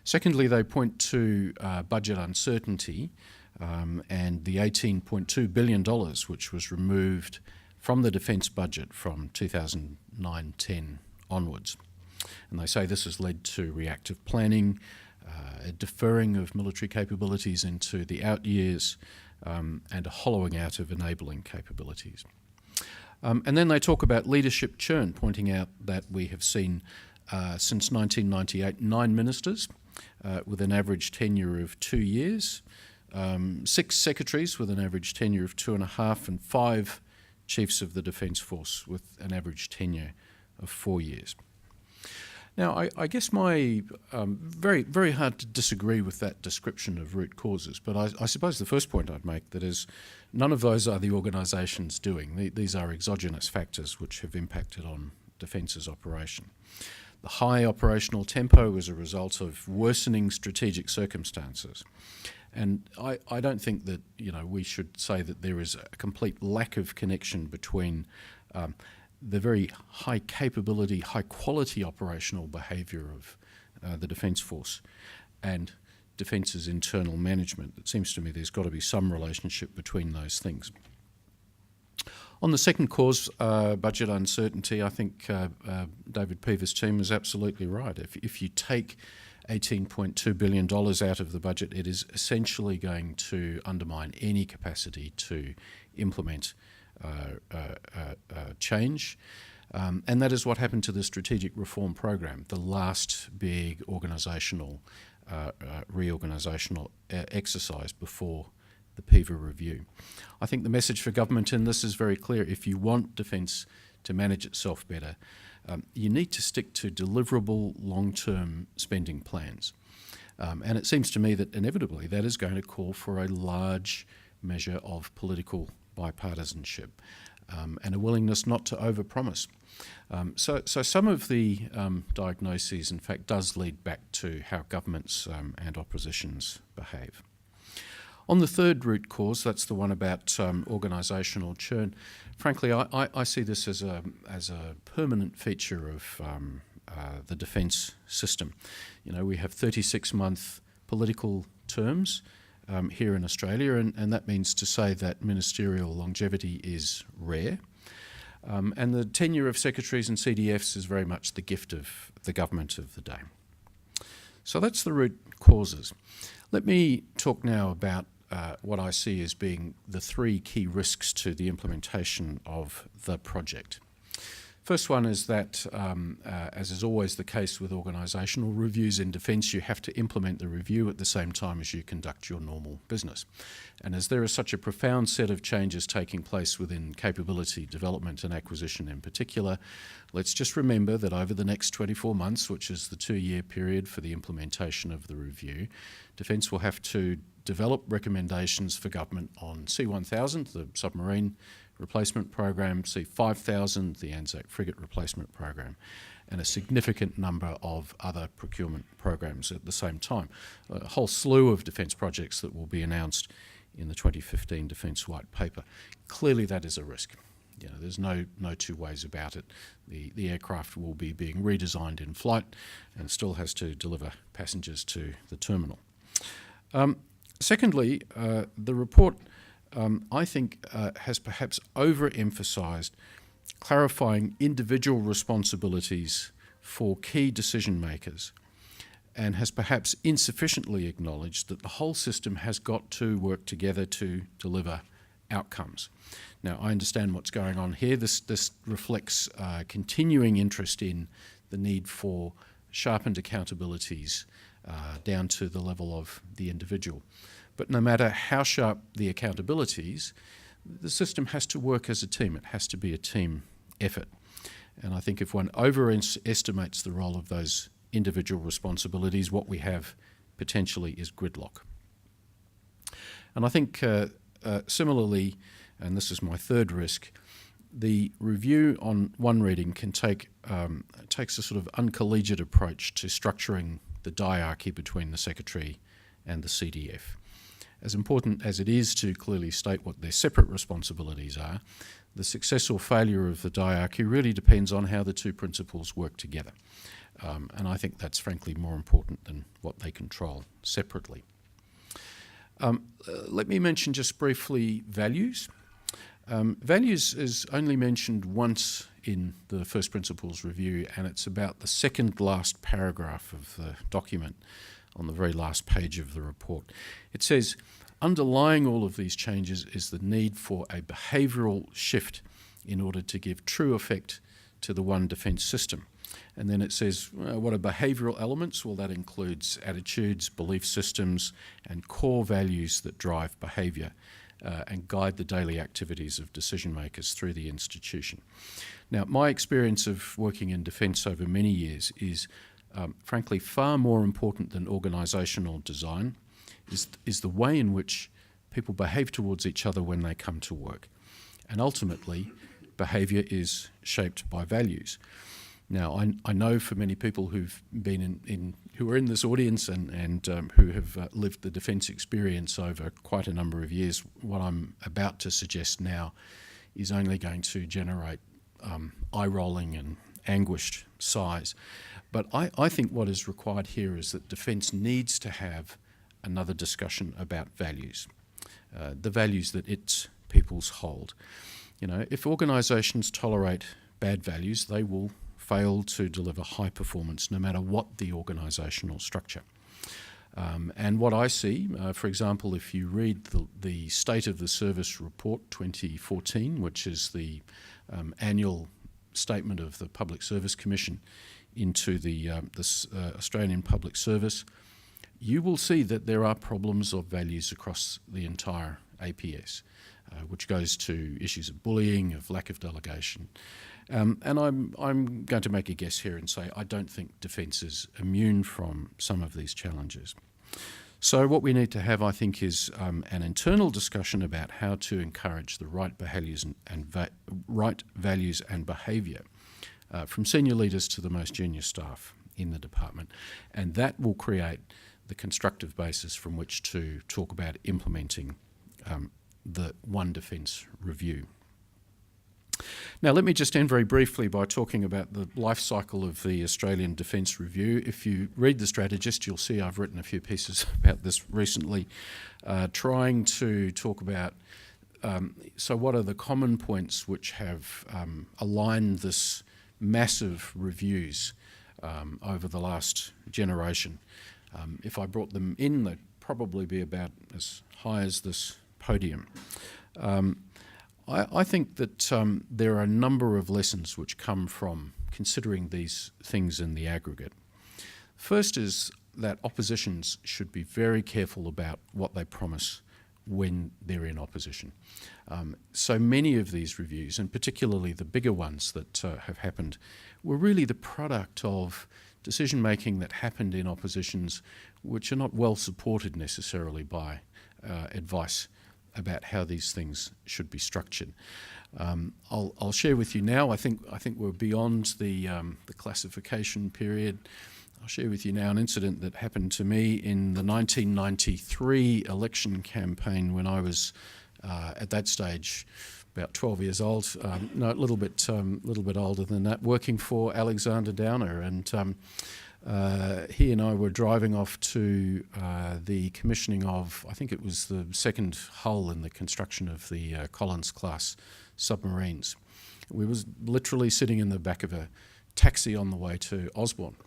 Secondly, they point to budget uncertainty and the $18.2 billion which was removed from the defence budget from 2009-10 onwards. And they say this has led to reactive planning, a deferring of military capabilities into the out years, and a hollowing out of enabling capabilities. And then they talk about leadership churn, pointing out that we have seen since 1998 9 ministers with an average tenure of 2 years, 6 secretaries with an average tenure of 2.5, and 5 chiefs of the Defence Force with an average tenure of 4 years. Now, I guess my very, very hard to disagree with that description of root causes, but I suppose the first point I'd make that is none of those are the organisations doing. These are exogenous factors which have impacted on Defence's operation. The high operational tempo is a result of worsening strategic circumstances. And I don't think that we should say that there is a complete lack of connection between the very high capability, high quality operational behaviour of the Defence Force and Defence's internal management. It seems to me there's got to be some relationship between those things. On the second cause, budget uncertainty, I think David Peever's team is absolutely right. If you take $18.2 billion out of the budget, it is essentially going to undermine any capacity to implement change. And that is what happened to the Strategic Reform Program, the last big organisational reorganisational exercise before the Peever review. I think the message for government in this is very clear. If you want Defence to manage itself better, you need to stick to deliverable long-term spending plans. And it seems to me that inevitably that is going to call for a large measure of political bipartisanship and a willingness not to overpromise. So some of the diagnoses, in fact, does lead back to how governments and oppositions behave. On the third root cause, that's the one about organisational churn. Frankly, I see this as a permanent feature of the defence system. We have 36-month political terms here in Australia, and that means to say that ministerial longevity is rare. And the tenure of secretaries and CDFs is very much the gift of the government of the day. So that's the root causes. Let me talk now about what I see as being the 3 key risks to the implementation of the project. First one is that, as is always the case with organisational reviews in Defence, you have to implement the review at the same time as you conduct your normal business. And as there is such a profound set of changes taking place within capability development and acquisition in particular, let's just remember that over the next 24 months, which is the 2-year period for the implementation of the review, Defence will have to develop recommendations for government on C-1000, the submarine replacement program, C-5000, the Anzac frigate replacement program, and a significant number of other procurement programs at the same time. A whole slew of defence projects that will be announced in the 2015 Defence White Paper. Clearly that is a risk. There's no two ways about it. The aircraft will be being redesigned in flight and still has to deliver passengers to the terminal. Secondly, the report, I think, has perhaps overemphasised clarifying individual responsibilities for key decision makers and has perhaps insufficiently acknowledged that the whole system has got to work together to deliver outcomes. Now, I understand what's going on here. This reflects continuing interest in the need for sharpened accountabilities down to the level of the individual. But no matter how sharp the accountabilities, the system has to work as a team. It has to be a team effort. And I think if one overestimates the role of those individual responsibilities, what we have potentially is gridlock. And I think similarly, and this is my third risk, the review on one reading can takes a sort of uncollegiate approach to structuring the diarchy between the Secretary and the CDF. As important as it is to clearly state what their separate responsibilities are, the success or failure of the diarchy really depends on how the two principals work together. And I think that's frankly more important than what they control separately. Let me mention just briefly values. Values is only mentioned once in the first principles review, and it's about the second last paragraph of the document on the very last page of the report. It says, underlying all of these changes is the need for a behavioural shift in order to give true effect to the one defence system. And then it says, what are behavioural elements? Well, that includes attitudes, belief systems, and core values that drive behaviour and guide the daily activities of decision makers through the institution. Now, my experience of working in defence over many years is frankly far more important than organisational design is the way in which people behave towards each other when they come to work. And ultimately, behaviour is shaped by values. Now, I know for many people who've been who are in this audience and who have lived the defence experience over quite a number of years, what I'm about to suggest now is only going to generate eye-rolling and anguished sighs. But I think what is required here is that defence needs to have another discussion about values, the values that its peoples hold. You know, if organisations tolerate bad values, they will fail to deliver high performance no matter what the organisational structure. And what I see, for example, if you read the State of the Service Report 2014, which is the annual statement of the Public Service Commission into the Australian Public Service, you will see that there are problems of values across the entire APS, which goes to issues of bullying, of lack of delegation. And I'm going to make a guess here and say I don't think Defence is immune from some of these challenges. So what we need to have, I think, is an internal discussion about how to encourage the right values right values and behaviour from senior leaders to the most junior staff in the department, and that will create the constructive basis from which to talk about implementing the One Defence review. Now, let me just end very briefly by talking about the life cycle of the Australian Defence Review. If you read The Strategist, you'll see I've written a few pieces about this recently, trying to talk about so what are the common points which have aligned this massive reviews over the last generation. If I brought them in, they'd probably be about as high as this podium. I think that there are a number of lessons which come from considering these things in the aggregate. First is that oppositions should be very careful about what they promise when they're in opposition. So many of these reviews, and particularly the bigger ones that have happened, were really the product of decision-making that happened in oppositions which are not well supported necessarily by advice about how these things should be structured. I'll share with you now. I think we're beyond the classification period. I'll share with you now an incident that happened to me in the 1993 election campaign when I was at that stage about 12 years old. No, a little bit older than that. Working for Alexander Downer, and he and I were driving off to the commissioning of, I think it was the second hull in the construction of the Collins-class submarines. We was literally sitting in the back of a taxi on the way to Osborne.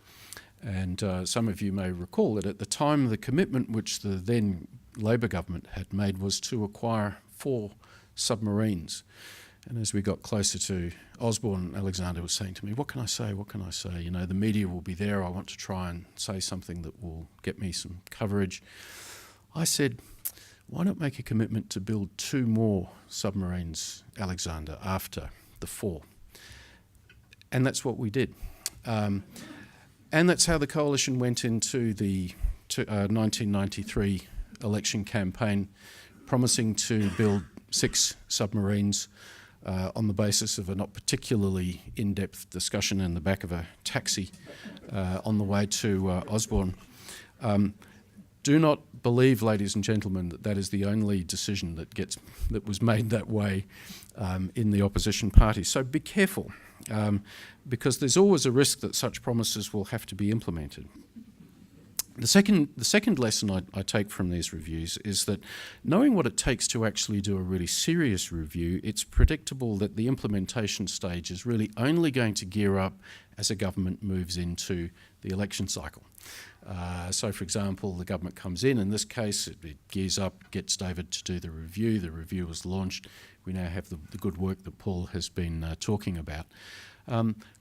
And some of you may recall that at the time the commitment which the then Labor government had made was to acquire 4 submarines. And as we got closer to Osborne, Alexander was saying to me, what can I say? What can I say? You know, the media will be there. I want to try and say something that will get me some coverage. I said, why not make a commitment to build 2 more submarines, Alexander, after the 4? And that's what we did. And that's how the coalition went into the 1993 election campaign, promising to build 6 submarines on the basis of a not particularly in-depth discussion in the back of a taxi on the way to Osborne. Do not believe, ladies and gentlemen, that that is the only decision that was made that way in the opposition party. So be careful, because there's always a risk that such promises will have to be implemented. The second lesson I take from these reviews is that knowing what it takes to actually do a really serious review, it's predictable that the implementation stage is really only going to gear up as a government moves into the election cycle. So, for example, the government comes in this case, it gears up, gets David to do the review is launched. We now have the good work that Paul has been talking about.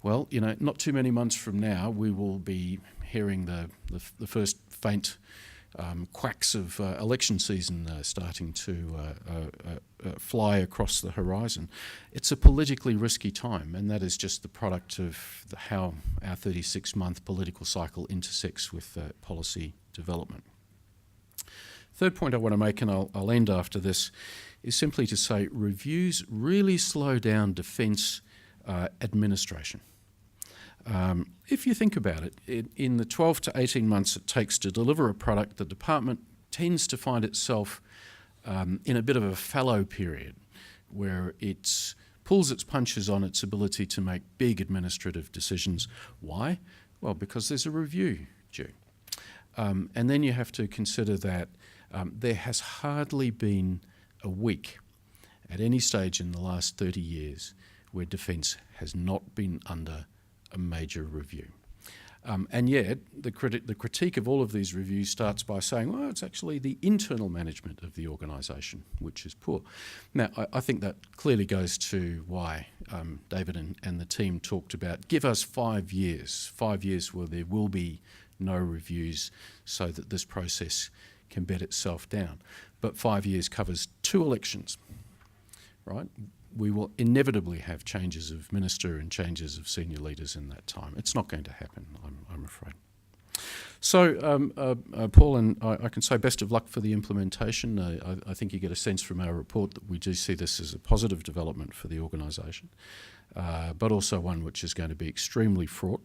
Well, you know, not too many months from now, we will be hearing the first faint quacks of election season starting to fly across the horizon. It's a politically risky time, and that is just the product of how our 36-month political cycle intersects with policy development. Third point I want to make, and I'll end after this, is simply to say reviews really slow down defence administration. If you think about it, in the 12 to 18 months it takes to deliver a product, the department tends to find itself in a bit of a fallow period where it pulls its punches on its ability to make big administrative decisions. Why? Well, because there's a review due. And then you have to consider that there has hardly been a week at any stage in the last 30 years where defence has not been under a major review. And yet, the critique of all of these reviews starts by saying, well, it's actually the internal management of the organisation which is poor. Now, I think that clearly goes to why David and the team talked about, give us 5 years where there will be no reviews so that this process can bed itself down. But 5 years covers 2 elections, right? We will inevitably have changes of minister and changes of senior leaders in that time. It's not going to happen, I'm afraid. So, Paul, and I can say best of luck for the implementation. I think you get a sense from our report that we do see this as a positive development for the organisation, but also one which is going to be extremely fraught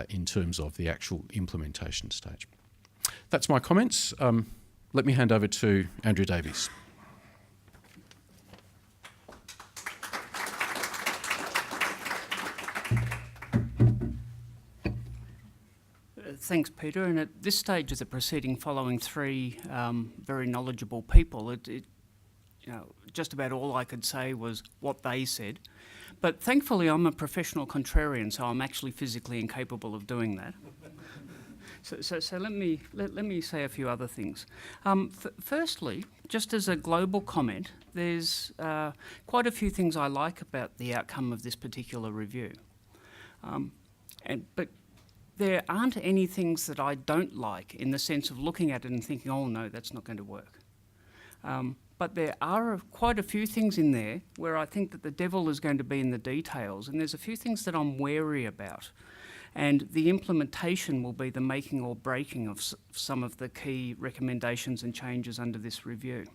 in terms of the actual implementation stage. That's my comments. Let me hand over to Andrew Davies. Thanks, Peter. And at this stage of the proceeding, following 3 very knowledgeable people, just about all I could say was what they said. But thankfully, I'm a professional contrarian, so I'm actually physically incapable of doing that. So let me say a few other things. Firstly, just as a global comment, there's quite a few things I like about the outcome of this particular review. But there aren't any things that I don't like in the sense of looking at it and thinking, oh no, that's not going to work. But there are quite a few things in there where I think that the devil is going to be in the details, and there's a few things that I'm wary about. And the implementation will be the making or breaking of some of the key recommendations and changes under this review.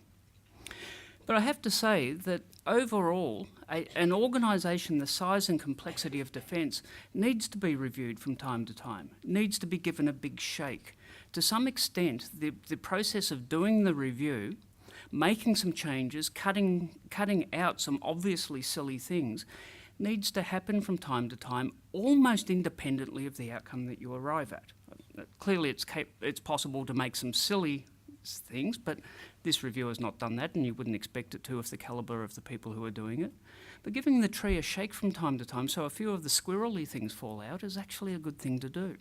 But I have to say that overall, an organisation the size and complexity of defence needs to be reviewed from time to time, needs to be given a big shake. To some extent, the process of doing the review, making some changes, cutting out some obviously silly things, needs to happen from time to time, almost independently of the outcome that you arrive at. Clearly, it's possible to make some silly things, but this review has not done that, and you wouldn't expect it to if the calibre of the people who are doing it. But giving the tree a shake from time to time so a few of the squirrely things fall out is actually a good thing to do.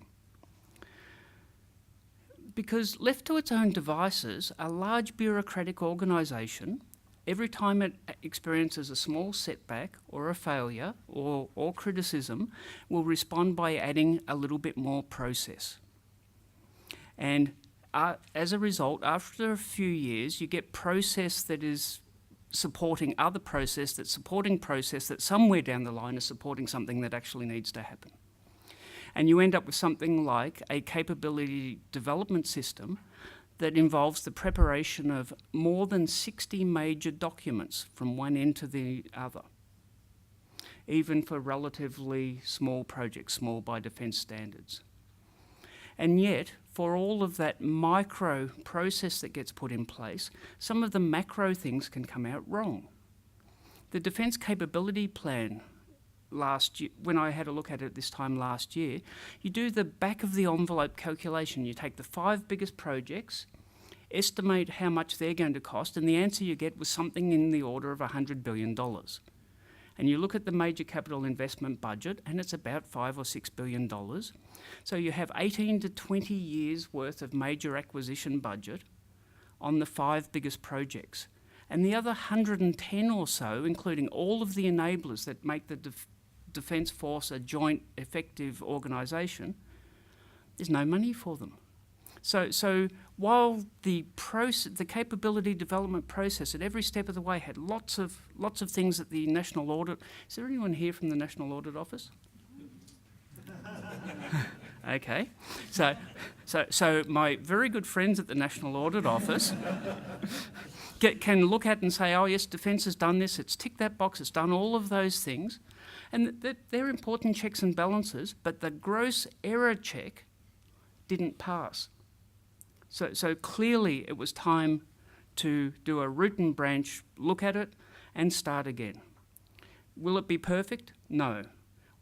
Because left to its own devices, a large bureaucratic organisation, every time it experiences a small setback or a failure or criticism, will respond by adding a little bit more process. And as a result, after a few years, you get process that is supporting other process, that's supporting process that somewhere down the line is supporting something that actually needs to happen. And you end up with something like a capability development system that involves the preparation of more than 60 major documents from one end to the other, even for relatively small projects, small by defence standards. And yet, for all of that micro process that gets put in place, some of the macro things can come out wrong. The Defence Capability Plan last year, when I had a look at it this time last year, you do the back of the envelope calculation. You take the 5 biggest projects, estimate how much they're going to cost, and the answer you get was something in the order of $100 billion. And you look at the major capital investment budget, and it's about $5 or $6 billion. So you have 18 to 20 years worth of major acquisition budget on the 5 biggest projects. And the other 110 or so, including all of the enablers that make the Defence Force a joint effective organisation, there's no money for them. So while the capability development process at every step of the way had lots of things that the National Audit... Is there anyone here from the National Audit Office? Okay. So my very good friends at the National Audit Office can look at and say, oh yes, Defence has done this, it's ticked that box, it's done all of those things. And they're important checks and balances, but the gross error check didn't pass. So clearly it was time to do a root and branch look at it and start again. Will it be perfect? No.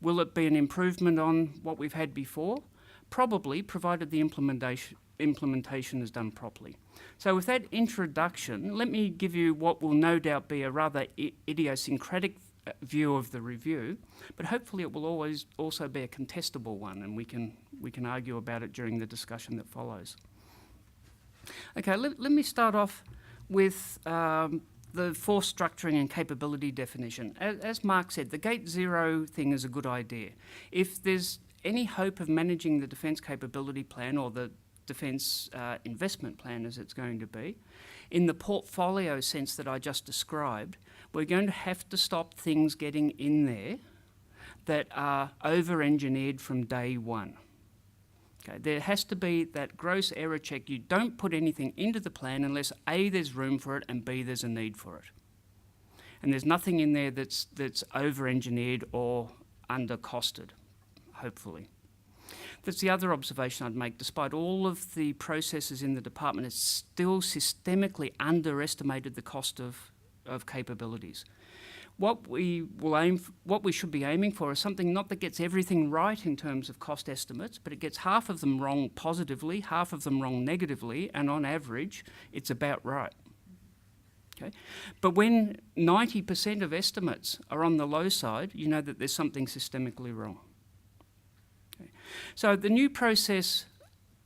Will it be an improvement on what we've had before? Probably, provided the implementation is done properly. So with that introduction, let me give you what will no doubt be a rather idiosyncratic view of the review, but hopefully it will always also be a contestable one, and we can argue about it during the discussion that follows. Okay, let me start off with the force structuring and capability definition. As Mark said, the Gate Zero thing is a good idea. If there's any hope of managing the Defence Capability Plan, or the Defence Investment Plan as it's going to be, in the portfolio sense that I just described, we're going to have to stop things getting in there that are over-engineered from day one. Okay, there has to be that gross error check. You don't put anything into the plan unless A, there's room for it, and B, there's a need for it. And there's nothing in there that's over-engineered or under-costed, hopefully. That's the other observation I'd make. Despite all of the processes in the department, it's still systemically underestimated the cost of capabilities. What we should be aiming for is something not that gets everything right in terms of cost estimates, but it gets half of them wrong positively, half of them wrong negatively, and on average, it's about right. Okay? But when 90% of estimates are on the low side, you know that there's something systemically wrong. Okay? So the new process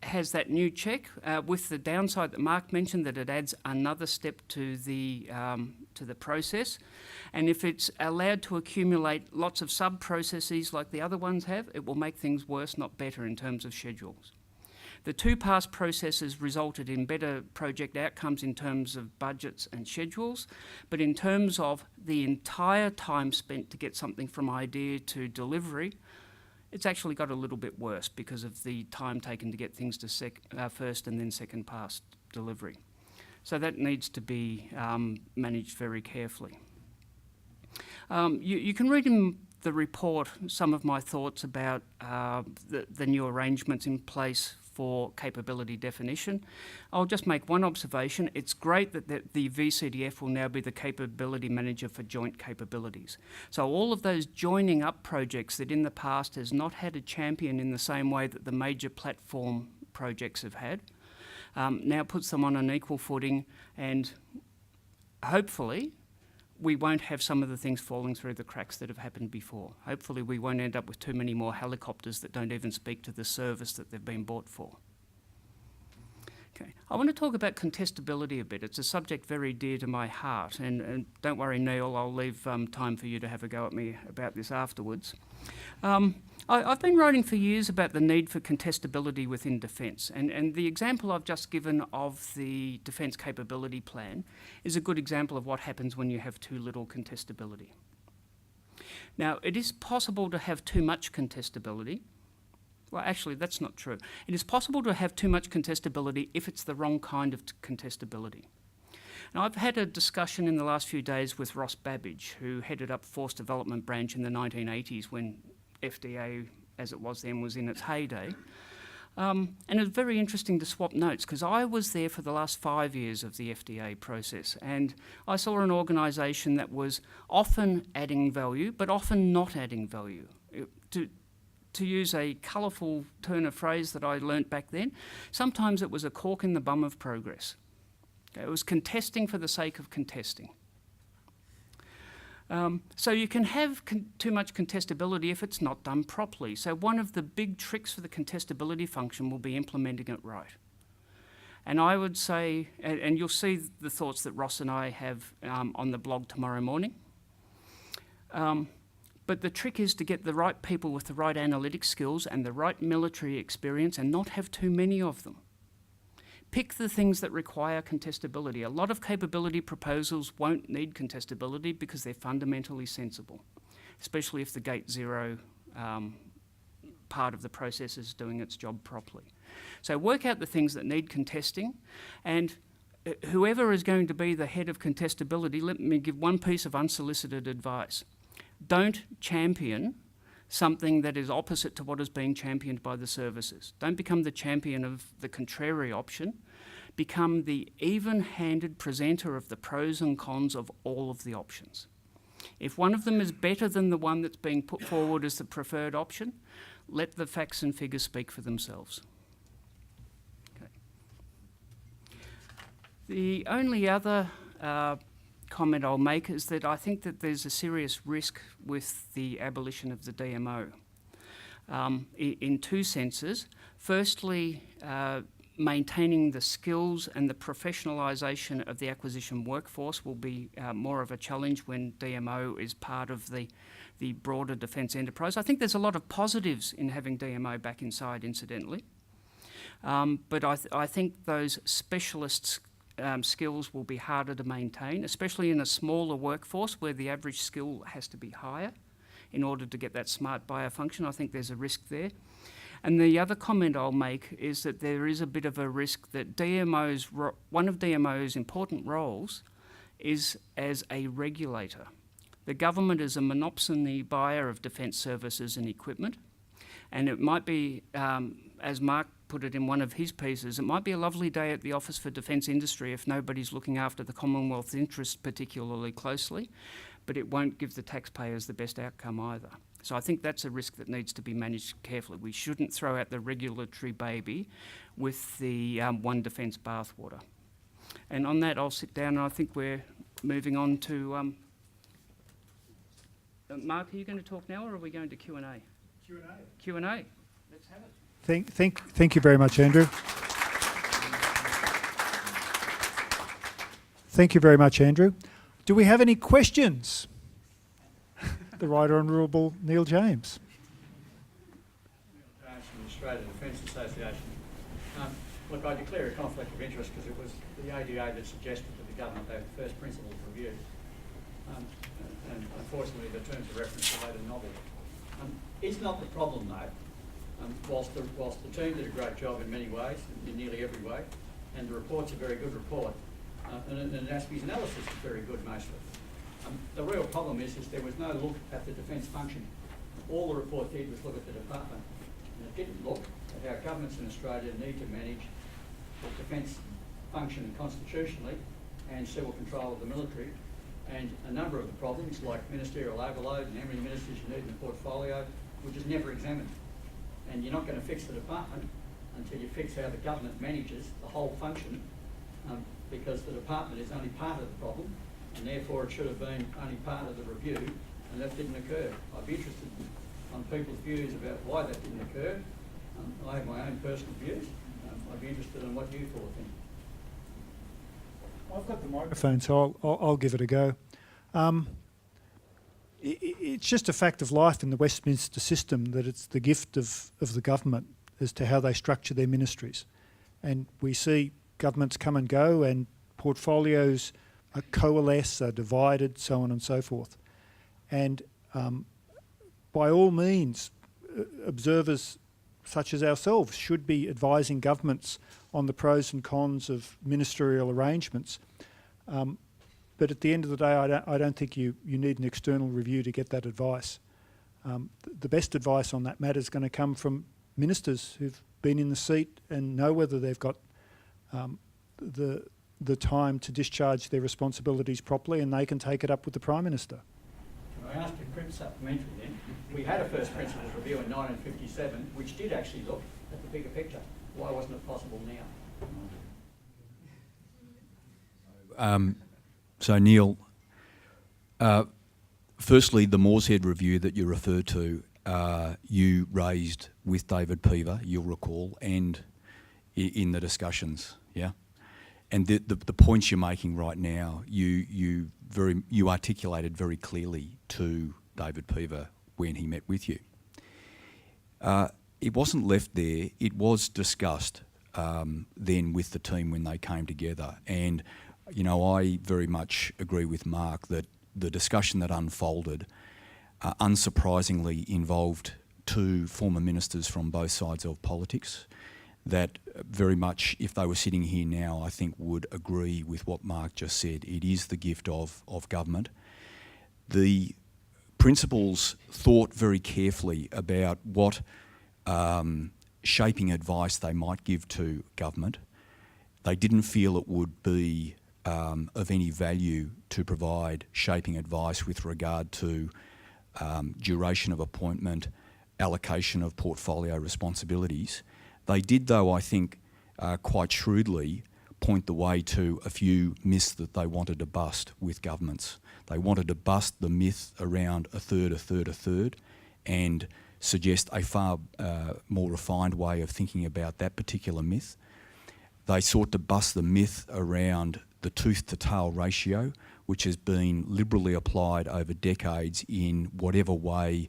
has that new check with the downside that Mark mentioned, that it adds another step to the process. And if it's allowed to accumulate lots of sub-processes like the other ones have, it will make things worse, not better, in terms of schedules. The 2 past processes resulted in better project outcomes in terms of budgets and schedules, but in terms of the entire time spent to get something from idea to delivery, it's actually got a little bit worse because of the time taken to get things to first and then second pass delivery. So that needs to be managed very carefully. You can read in the report some of my thoughts about the new arrangements in place for capability definition. I'll just make one observation. It's great that the VCDF will now be the capability manager for joint capabilities. So all of those joining up projects that in the past has not had a champion in the same way that the major platform projects have had, now puts them on an equal footing, and hopefully we won't have some of the things falling through the cracks that have happened before. Hopefully we won't end up with too many more helicopters that don't even speak to the service that they've been bought for. Okay. I want to talk about contestability a bit. It's a subject very dear to my heart, and don't worry, Neil, I'll leave time for you to have a go at me about this afterwards. I've been writing for years about the need for contestability within defence, and the example I've just given of the Defence Capability Plan is a good example of what happens when you have too little contestability. Now, it is possible to have too much contestability. Well, actually, that's not true. It is possible to have too much contestability if it's the wrong kind of contestability. Now, I've had a discussion in the last few days with Ross Babbage, who headed up Force Development Branch in the 1980s when FDA, as it was then, was in its heyday. And it was very interesting to swap notes, because I was there for the last 5 years of the FDA process, and I saw an organisation that was often adding value, but often not adding value. To use a colourful turn of phrase that I learnt back then, sometimes it was a cork in the bum of progress. It was contesting for the sake of contesting. So you can have too much contestability if it's not done properly. So one of the big tricks for the contestability function will be implementing it right. And I would say, and you'll see the thoughts that Ross and I have on the blog tomorrow morning. But the trick is to get the right people with the right analytic skills and the right military experience and not have too many of them. Pick the things that require contestability. A lot of capability proposals won't need contestability because they're fundamentally sensible, especially if the gate zero part of the process is doing its job properly. So work out the things that need contesting, and whoever is going to be the head of contestability, let me give one piece of unsolicited advice. Don't champion something that is opposite to what is being championed by the services. Don't become the champion of the contrary option. Become the even-handed presenter of the pros and cons of all of the options. If one of them is better than the one that's being put forward as the preferred option, let the facts and figures speak for themselves. Okay. The only other comment I'll make is that I think that there's a serious risk with the abolition of the DMO in two senses. Firstly, maintaining the skills and the professionalisation of the acquisition workforce will be more of a challenge when DMO is part of the broader defence enterprise. I think there's a lot of positives in having DMO back inside, incidentally. But I think those specialists skills will be harder to maintain, especially in a smaller workforce where the average skill has to be higher in order to get that smart buyer function. I think there's a risk there. And the other comment I'll make is that there is a bit of a risk that one of DMO's important roles is as a regulator. The government is a monopsony buyer of defence services and equipment, and it might be, as Mark put it in one of his pieces, it might be a lovely day at the Office for Defence Industry if nobody's looking after the Commonwealth's interests particularly closely, but it won't give the taxpayers the best outcome either. So I think that's a risk that needs to be managed carefully. We shouldn't throw out the regulatory baby with the one defence bathwater. And on that, I'll sit down, and I think we're moving on to... Mark, are you going to talk now, or are we going to Q&A? Q&A. Q&A. Let's have it. Thank you very much, Andrew. Thank you very much, Andrew. Do we have any questions? The Right Honourable Neil James. From the Australian Defence Association. Look, I declare a conflict of interest because it was the ADA that suggested to the government that first principles review. And unfortunately, the terms of reference are later novel. It's not the problem, though. Whilst the team did a great job in many ways, in nearly every way, and the report's a very good report, and ASPI's analysis is very good mostly. The real problem is there was no look at the defence function. All the report did was look at the department, and it didn't look at how governments in Australia need to manage the defence function constitutionally and civil control of the military, and a number of the problems like ministerial overload and how many ministers you need in the portfolio were just never examined. And you're not going to fix the department until you fix how the government manages the whole function, because the department is only part of the problem, and therefore it should have been only part of the review, and that didn't occur. I'd be interested on people's views about why that didn't occur, I have my own personal views. I'd be interested in what you four think. I've got the microphone, so I'll give it a go. It's just a fact of life in the Westminster system that it's the gift of the government as to how they structure their ministries. And we see governments come and go and portfolios are coalesce, are divided, so on and so forth. And by all means, observers such as ourselves should be advising governments on the pros and cons of ministerial arrangements. But at the end of the day, I don't think you need an external review to get that advice. The best advice on that matter is going to come from ministers who've been in the seat and know whether they've got the time to discharge their responsibilities properly, and they can take it up with the Prime Minister. Can I ask a quick supplementary then? We had a first principles review in 1957, which did actually look at the bigger picture. Why wasn't it possible now? So Neil, firstly, the Mooreshead review that you referred to, you raised with David Peaver, you'll recall, and in the discussions, yeah? And the points you're making right now, you articulated very clearly to David Peaver when he met with you. It wasn't left there, it was discussed then with the team when they came together. And, you know, I very much agree with Mark that the discussion that unfolded unsurprisingly involved two former ministers from both sides of politics that very much, if they were sitting here now, I think would agree with what Mark just said. It is the gift of government. The principals thought very carefully about what shaping advice they might give to government. They didn't feel it would be of any value to provide shaping advice with regard to duration of appointment, allocation of portfolio responsibilities. They did, though, I think, quite shrewdly point the way to a few myths that they wanted to bust with governments. They wanted to bust the myth around a third, and suggest a far more refined way of thinking about that particular myth. They sought to bust the myth around the tooth-to-tail ratio, which has been liberally applied over decades in whatever way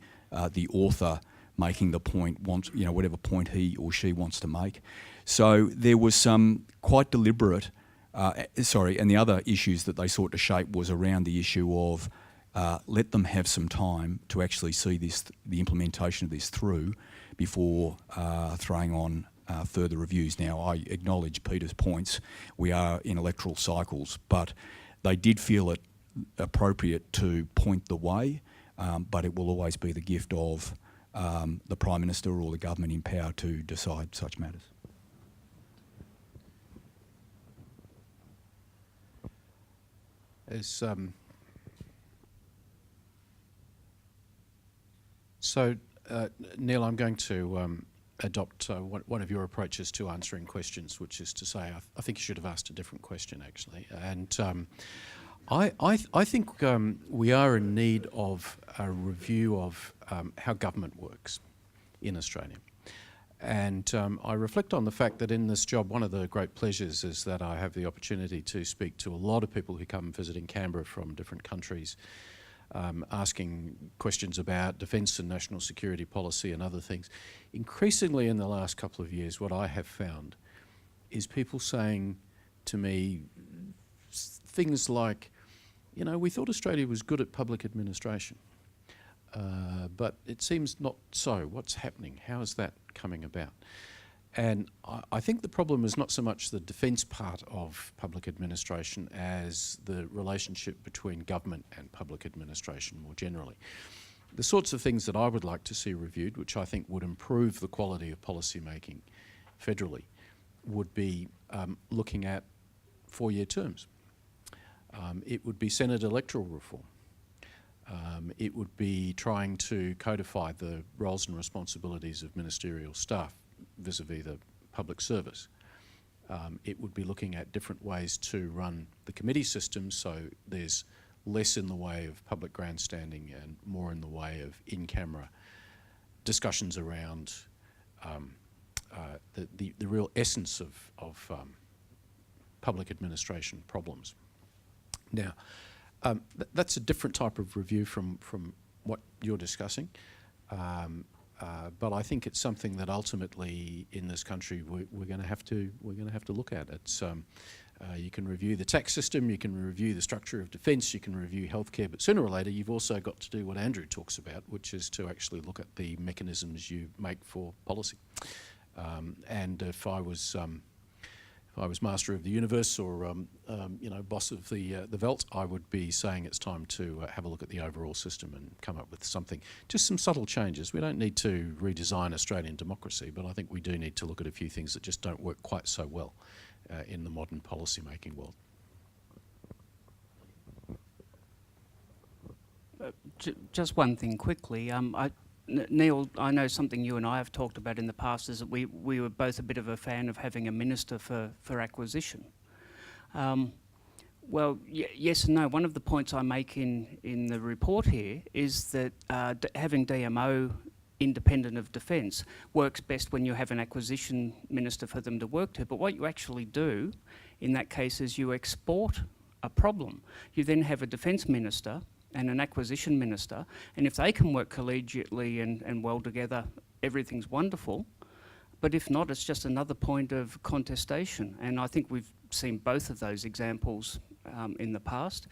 the author making the point wants, you know, whatever point he or she wants to make. So there was some quite deliberate, and the other issues that they sought to shape was around the issue of let them have some time to actually see the implementation of this through before throwing on further reviews. Now, I acknowledge Peter's points. We are in electoral cycles, but they did feel it appropriate to point the way, but it will always be the gift of the Prime Minister or the government in power to decide such matters. Neil, I'm going to adopt one of your approaches to answering questions, which is to say I think you should have asked a different question, actually. And I think we are in need of a review of how government works in Australia. And I reflect on the fact that in this job, one of the great pleasures is that I have the opportunity to speak to a lot of people who come visiting Canberra from different countries, asking questions about defence and national security policy and other things. Increasingly in the last couple of years, what I have found is people saying to me things like, you know, we thought Australia was good at public administration, but it seems not so. What's happening? How is that coming about? And I think the problem is not so much the defence part of public administration as the relationship between government and public administration more generally. The sorts of things that I would like to see reviewed, which I think would improve the quality of policy making federally, would be looking at 4-year terms. It would be Senate electoral reform. It would be trying to codify the roles and responsibilities of ministerial staff vis-a-vis the public service. It would be looking at different ways to run the committee system so there's less in the way of public grandstanding and more in the way of in-camera discussions around the real essence of public administration problems. Now, that's a different type of review from what you're discussing, but I think it's something that ultimately in this country we're going to have to look at. It's you can review the tax system, you can review the structure of defence, you can review healthcare, but sooner or later you've also got to do what Andrew talks about, which is to actually look at the mechanisms you make for policy. And if I was master of the universe or boss of the Veld, I would be saying it's time to have a look at the overall system and come up with something, just some subtle changes. We don't need to redesign Australian democracy, but I think we do need to look at a few things that just don't work quite so well in the modern policy-making world. Just one thing quickly. Neil, I know something you and I have talked about in the past is that we were both a bit of a fan of having a minister for acquisition. Well, yes and no. One of the points I make in the report here is that having DMO independent of defence works best when you have an acquisition minister for them to work to. But what you actually do in that case is you export a problem. You then have a defence minister and an acquisition minister, and if they can work collegiately and well together, everything's wonderful. But if not, it's just another point of contestation. And I think we've seen both of those examples in the past.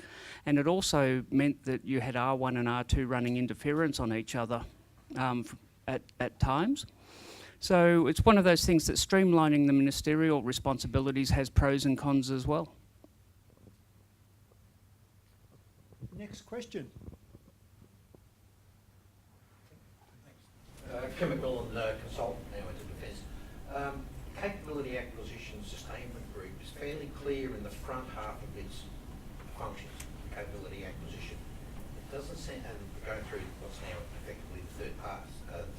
And it also meant that you had R1 and R2 running interference on each other at times. So it's one of those things that streamlining the ministerial responsibilities has pros and cons as well. Next question. Chemical and consultant now into defence. Capability Acquisition Sustainment Group is fairly clear in the front half of its functions, capability acquisition. It doesn't seem, and going through what's now effectively the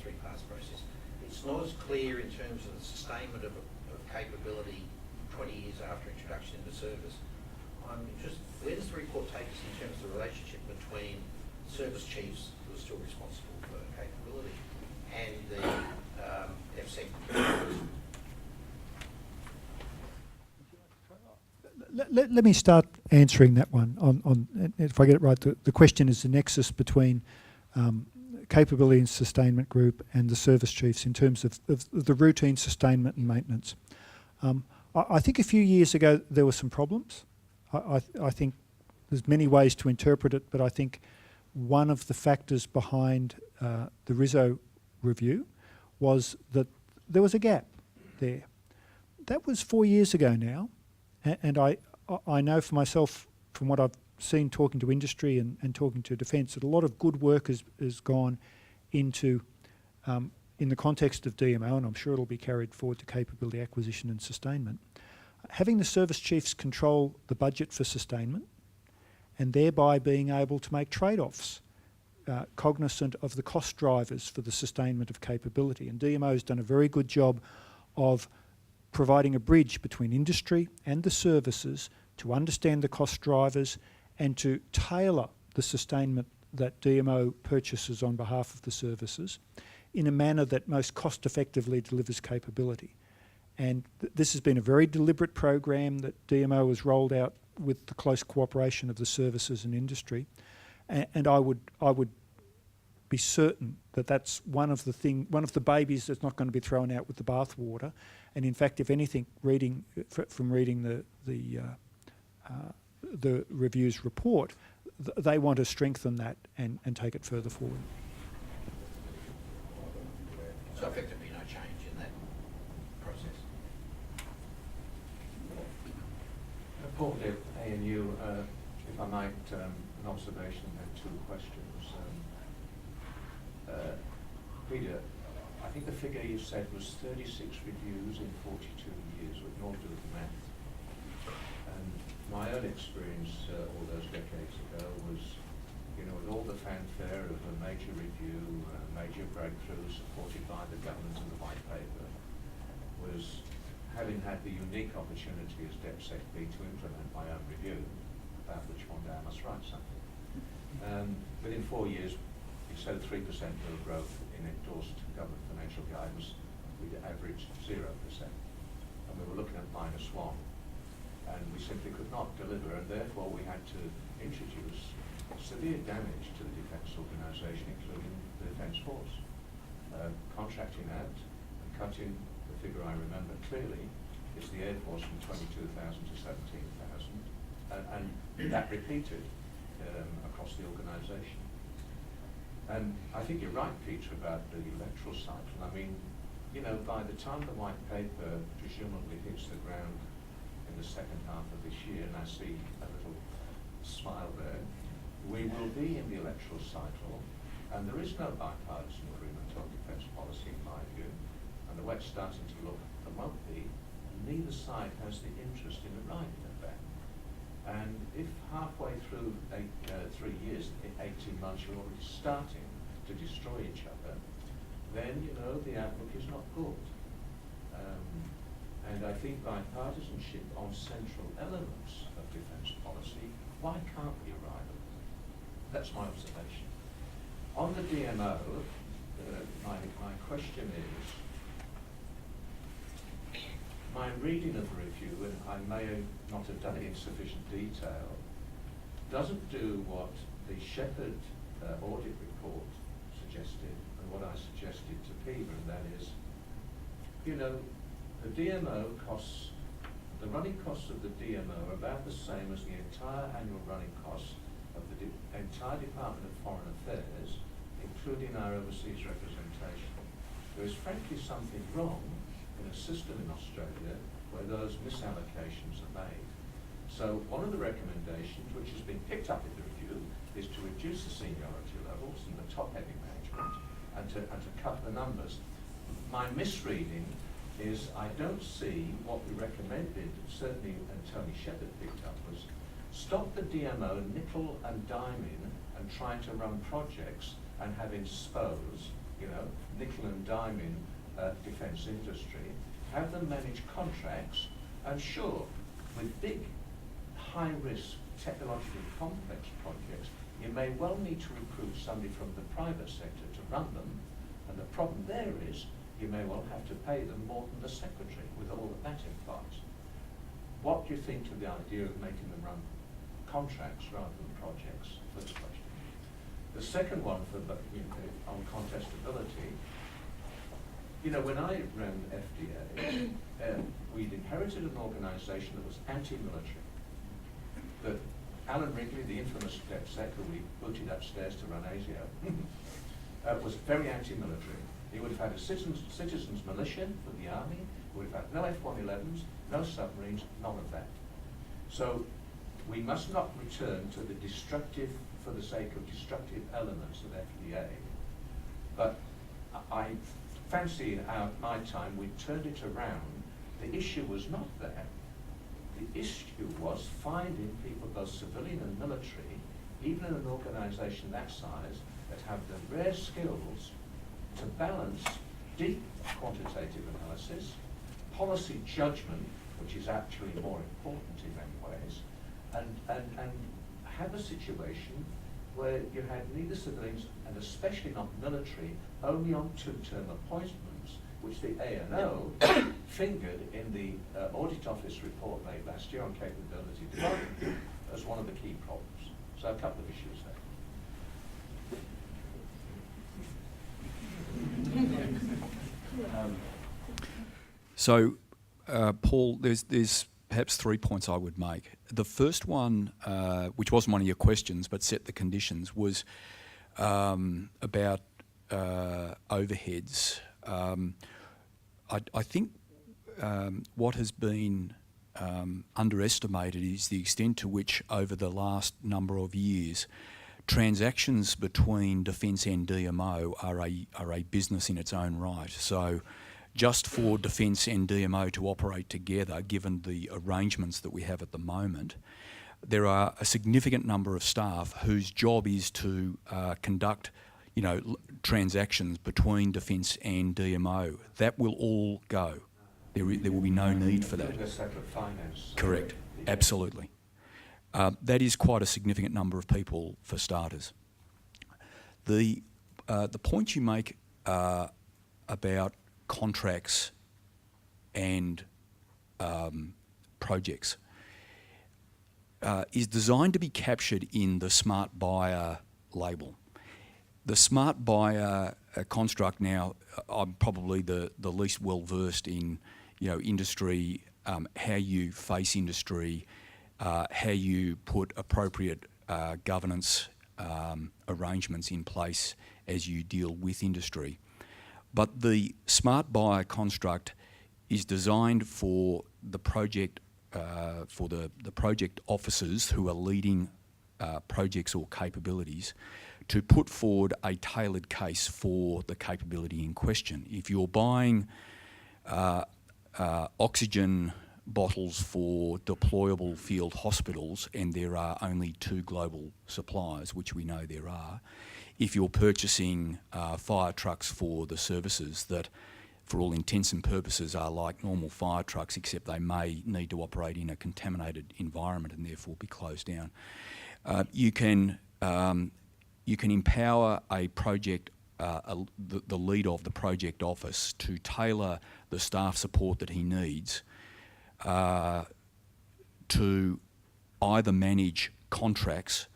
three-pass process, it's not as clear in terms of the sustainment of capability 20 years after introduction into service. I'm interested, where does the report take us in terms of the relationship between service chiefs who are still responsible for capability and the FSEC? Let me start answering that one. If I get it right, the question is the nexus between capability and sustainment group and the service chiefs in terms of the routine sustainment and maintenance. I think a few years ago there were some problems. I think there's many ways to interpret it, but I think one of the factors behind the RISO review was that there was a gap there. That was 4 years ago now, and I know for myself from what I've seen talking to industry and talking to defence that a lot of good work has gone into, in the context of DMO, and I'm sure it'll be carried forward to capability acquisition and sustainment, having the service chiefs control the budget for sustainment and thereby being able to make trade-offs cognizant of the cost drivers for the sustainment of capability. And DMO has done a very good job of providing a bridge between industry and the services to understand the cost drivers and to tailor the sustainment that DMO purchases on behalf of the services in a manner that most cost effectively delivers capability. And this has been a very deliberate program that DMO has rolled out with the close cooperation of the services and industry. And I would be certain that that's one of the babies that's not going to be thrown out with the bathwater. And in fact, if anything, from reading the review's report, they want to strengthen that and take it further forward. So effectively no change in that process. Paul Dibb, ANU, if I might, an observation and two questions. Peter, I think the figure you said was 36 reviews in 42 years, we can all do the math. And my own experience all those decades ago was, with all the fanfare of a major review, major breakthrough supported by the government and the white paper, was having had the unique opportunity as DepSecB to implement my own review, about which one day I must write something. Within 4 years, you showed 3% real growth in endorsed government financial guidance, we'd averaged 0%. And we were looking at -1. And we simply could not deliver, and therefore we had to introduce severe damage to the Defence Organisation, including the Defence Force. Contracting out and cutting, the figure I remember clearly is the Air Force from 22,000 to 17,000, and that repeated across the organisation. And I think you're right, Peter, about the electoral cycle. I mean, you know, by the time the White Paper presumably hits the ground in the second half of this year, and I see a little smile there, we will be in the electoral cycle, and there is no bipartisan agreement on defence policy in my view, and the wet's starting to look, there won't be, and neither side has the interest in arriving at that. And if halfway through 3 years, 18 months, you're already starting to destroy each other, then, you know, the outlook is not good. And I think bipartisanship on central elements of defence policy, why can't we arrive at it? That's my observation. On the DMO, my question is, my reading of the review, and I may not have done it in sufficient detail, doesn't do what the Shepherd audit report suggested and what I suggested to Peter, and that is, you know, the DMO costs, the running costs of the DMO are about the same as the entire annual running costs of the entire Department of Foreign Affairs, including our overseas representation. There is frankly something wrong in a system in Australia where those misallocations are made. So one of the recommendations, which has been picked up in the review, is to reduce the seniority levels in the top-heavy management and to cut the numbers. My misreading is I don't see what we recommended, certainly, and Tony Shepherd picked up, was stop the DMO nickel and diming and trying to run projects and having SPOs, you know, nickel and diming defence industry, have them manage contracts, and sure, with big, high-risk, technologically complex projects, you may well need to recruit somebody from the private sector to run them, and the problem there is you may well have to pay them more than the secretary, with all that implies. What do you think to the idea of making them run contracts rather than projects? First question. The second one for the, on contestability, you know, when I ran FDA, we'd inherited an organisation that was anti-military. That Alan Wrigley, the infamous DevSec who we booted upstairs to run ASIO, was very anti-military. He would have had a citizens militia for the army. He would have had no F-111s, no submarines, none of that. So we must not return to the destructive, for the sake of destructive elements of FDA. But I fancy in my time we turned it around. The issue was not that. The issue was finding people, both civilian and military, even in an organisation that size, that have the rare skills to balance deep quantitative analysis, policy judgment, which is actually more important in many ways, and have a situation where you had neither civilians and especially not military, only on two-term appointments, which the A&O fingered in the Audit Office report made last year on capability development as one of the key problems. So a couple of issues there. Paul, there's perhaps 3 points I would make. The first one, which wasn't one of your questions, but set the conditions, was about overheads. I think what has been underestimated is the extent to which, over the last number of years, transactions between Defence and DMO are a business in its own right. So just for Defence and DMO to operate together, given the arrangements that we have at the moment, there are a significant number of staff whose job is to conduct, transactions between Defence and DMO. That will all go. There will be no need for that. Correct, absolutely. That is quite a significant number of people for starters. The point you make about contracts and projects is designed to be captured in the smart buyer label. The smart buyer construct now, I'm probably the least well versed in, industry, how you face industry, how you put appropriate governance arrangements in place as you deal with industry. But the smart buyer construct is designed for the project, for the project officers who are leading projects or capabilities to put forward a tailored case for the capability in question. If you're buying oxygen bottles for deployable field hospitals and there are only 2 global suppliers, which we know there are, if you're purchasing fire trucks for the services that for all intents and purposes are like normal fire trucks, except they may need to operate in a contaminated environment and therefore be closed down, you can empower a project, the lead of the project office to tailor the staff support that he needs to either manage contracts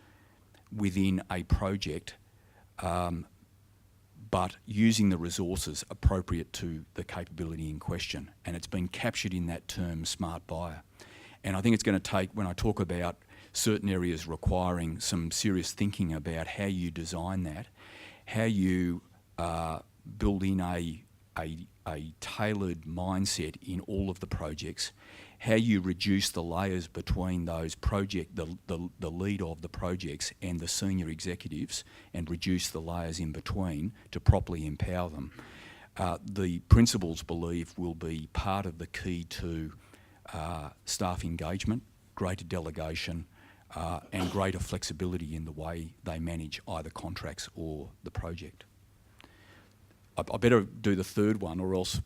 within a project, but using the resources appropriate to the capability in question. And it's been captured in that term smart buyer. And I think it's going to take, when I talk about certain areas requiring some serious thinking about how you design that, how you build in a tailored mindset in all of the projects, how you reduce the layers between those the lead of the projects and the senior executives and reduce the layers in between to properly empower them. The principals believe will be part of the key to staff engagement, greater delegation, and greater flexibility in the way they manage either contracts or the project. I better do the third one, or else,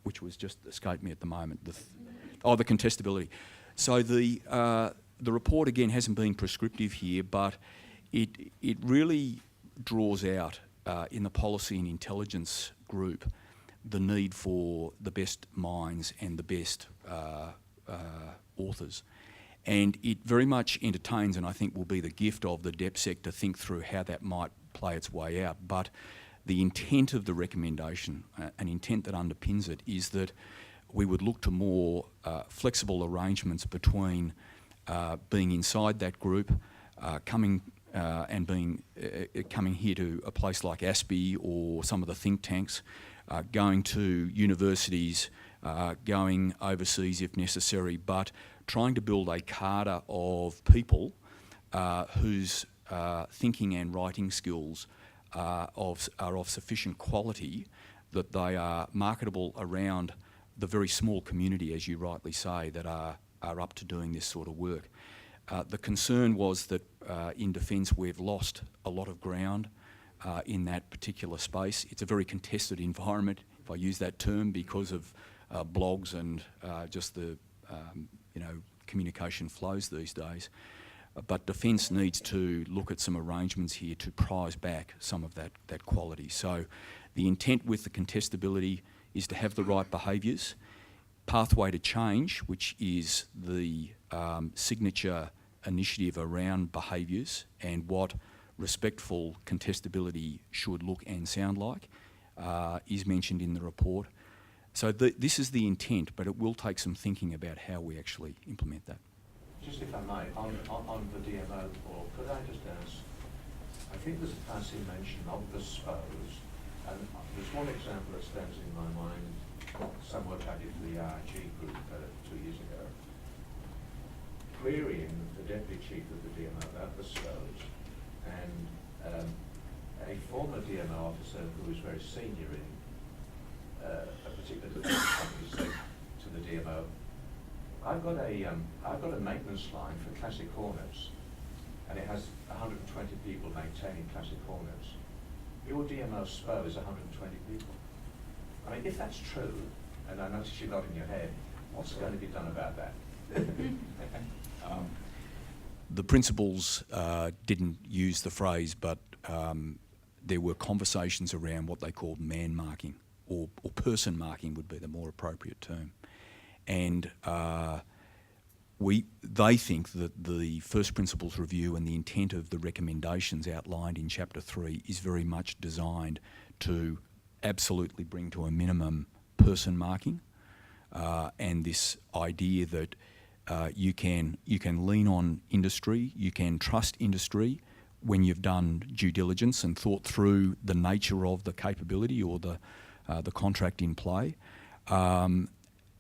which was just escaped me at the moment. The contestability. So the report again hasn't been prescriptive here, but it really draws out in the policy and intelligence group the need for the best minds and the best authors. And it very much entertains, and I think will be the gift of the DepSec to think through how that might play its way out. But the intent of the recommendation, an intent that underpins it, is that we would look to more flexible arrangements between being inside that group, coming here to a place like ASPI or some of the think tanks, going to universities, going overseas if necessary, but trying to build a cadre of people whose thinking and writing skills are of sufficient quality that they are marketable around the very small community, as you rightly say, that are up to doing this sort of work. The concern was that in Defence we've lost a lot of ground in that particular space. It's a very contested environment, if I use that term, because of blogs and just the communication flows these days. But Defence needs to look at some arrangements here to prize back some of that quality. So the intent with the contestability is to have the right behaviours. Pathway to Change, which is the signature initiative around behaviours and what respectful contestability should look and sound like, is mentioned in the report. So this is the intent, but it will take some thinking about how we actually implement that. Just if I may, on the DMO report, could I just ask, I think there's a passing mention of the SPOs, and there's one example that stands in my mind, some work I did for the RG group 2 years ago, querying the Deputy Chief of the DMO about the SPOs, and a former DMO officer who was very senior in a particular defence company said to the DMO, I've got a maintenance line for Classic Hornets, and it has 120 people maintaining Classic Hornets. Your DMO SPO is 120 people. I mean, if that's true, and I notice you're nodding your head, what's going to be done about that? The principals didn't use the phrase, but there were conversations around what they called man marking, or person marking would be the more appropriate term. And they think that the first principles review and the intent of the recommendations outlined in Chapter 3 is very much designed to absolutely bring to a minimum person marking, and this idea that you can lean on industry, you can trust industry when you've done due diligence and thought through the nature of the capability or the contract in play, and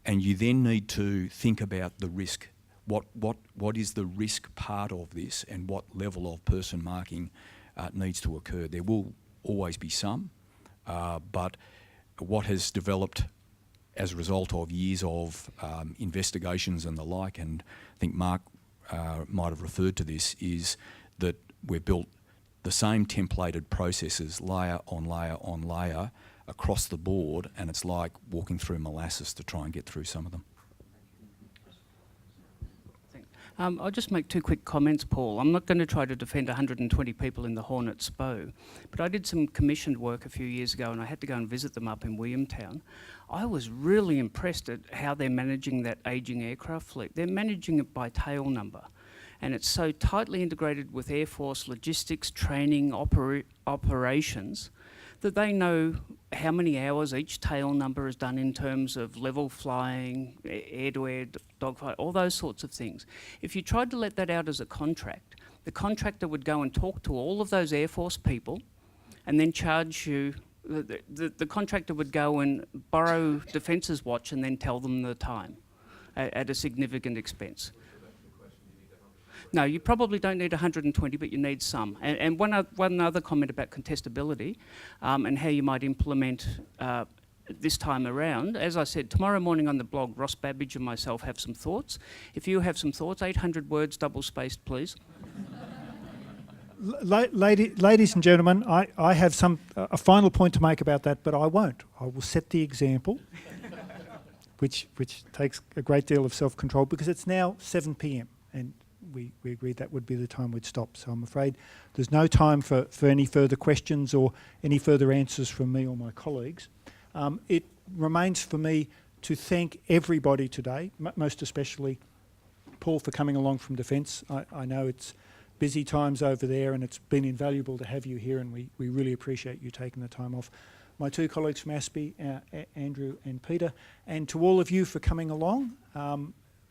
you then need to think about the risk. What is the risk part of this, and what level of person marking needs to occur? There will always be some, but what has developed as a result of years of investigations and the like, and I think Mark might have referred to this, is that we've built the same templated processes layer on layer on layer across the board, and it's like walking through molasses to try and get through some of them. I'll just make two quick comments, Paul. I'm not going to try to defend 120 people in the Hornet's bow, but I did some commissioned work a few years ago and I had to go and visit them up in Williamtown. I was really impressed at how they're managing that ageing aircraft fleet. They're managing it by tail number, and it's so tightly integrated with Air Force logistics, training, operations, that they know how many hours each tail number is done in terms of level flying, air-to-air dogfight, all those sorts of things. If you tried to let that out as a contract, the contractor would go and talk to all of those Air Force people and then charge you. The contractor would go and borrow Defence's watch and then tell them the time at a significant expense. No, you probably don't need 120, but you need some. And one other comment about contestability and how you might implement this time around. As I said, tomorrow morning on the blog, Ross Babbage and myself have some thoughts. If you have some thoughts, 800 words, double-spaced, please. Ladies and gentlemen, I have a final point to make about that, but I won't. I will set the example, which takes a great deal of self-control, because it's now 7 p.m. and we agreed that would be the time we'd stop. So I'm afraid there's no time for any further questions or any further answers from me or my colleagues. It remains for me to thank everybody today, most especially Paul for coming along from Defence. I know it's busy times over there and it's been invaluable to have you here, and we really appreciate you taking the time off. My two colleagues from ASPI, Andrew and Peter, and to all of you for coming along.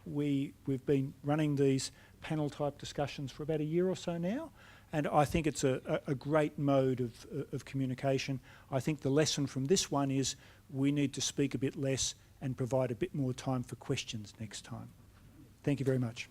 We've been running these panel type discussions for about a year or so now, and I think it's a great mode of communication. I think the lesson from this one is we need to speak a bit less and provide a bit more time for questions next time. Thank you very much.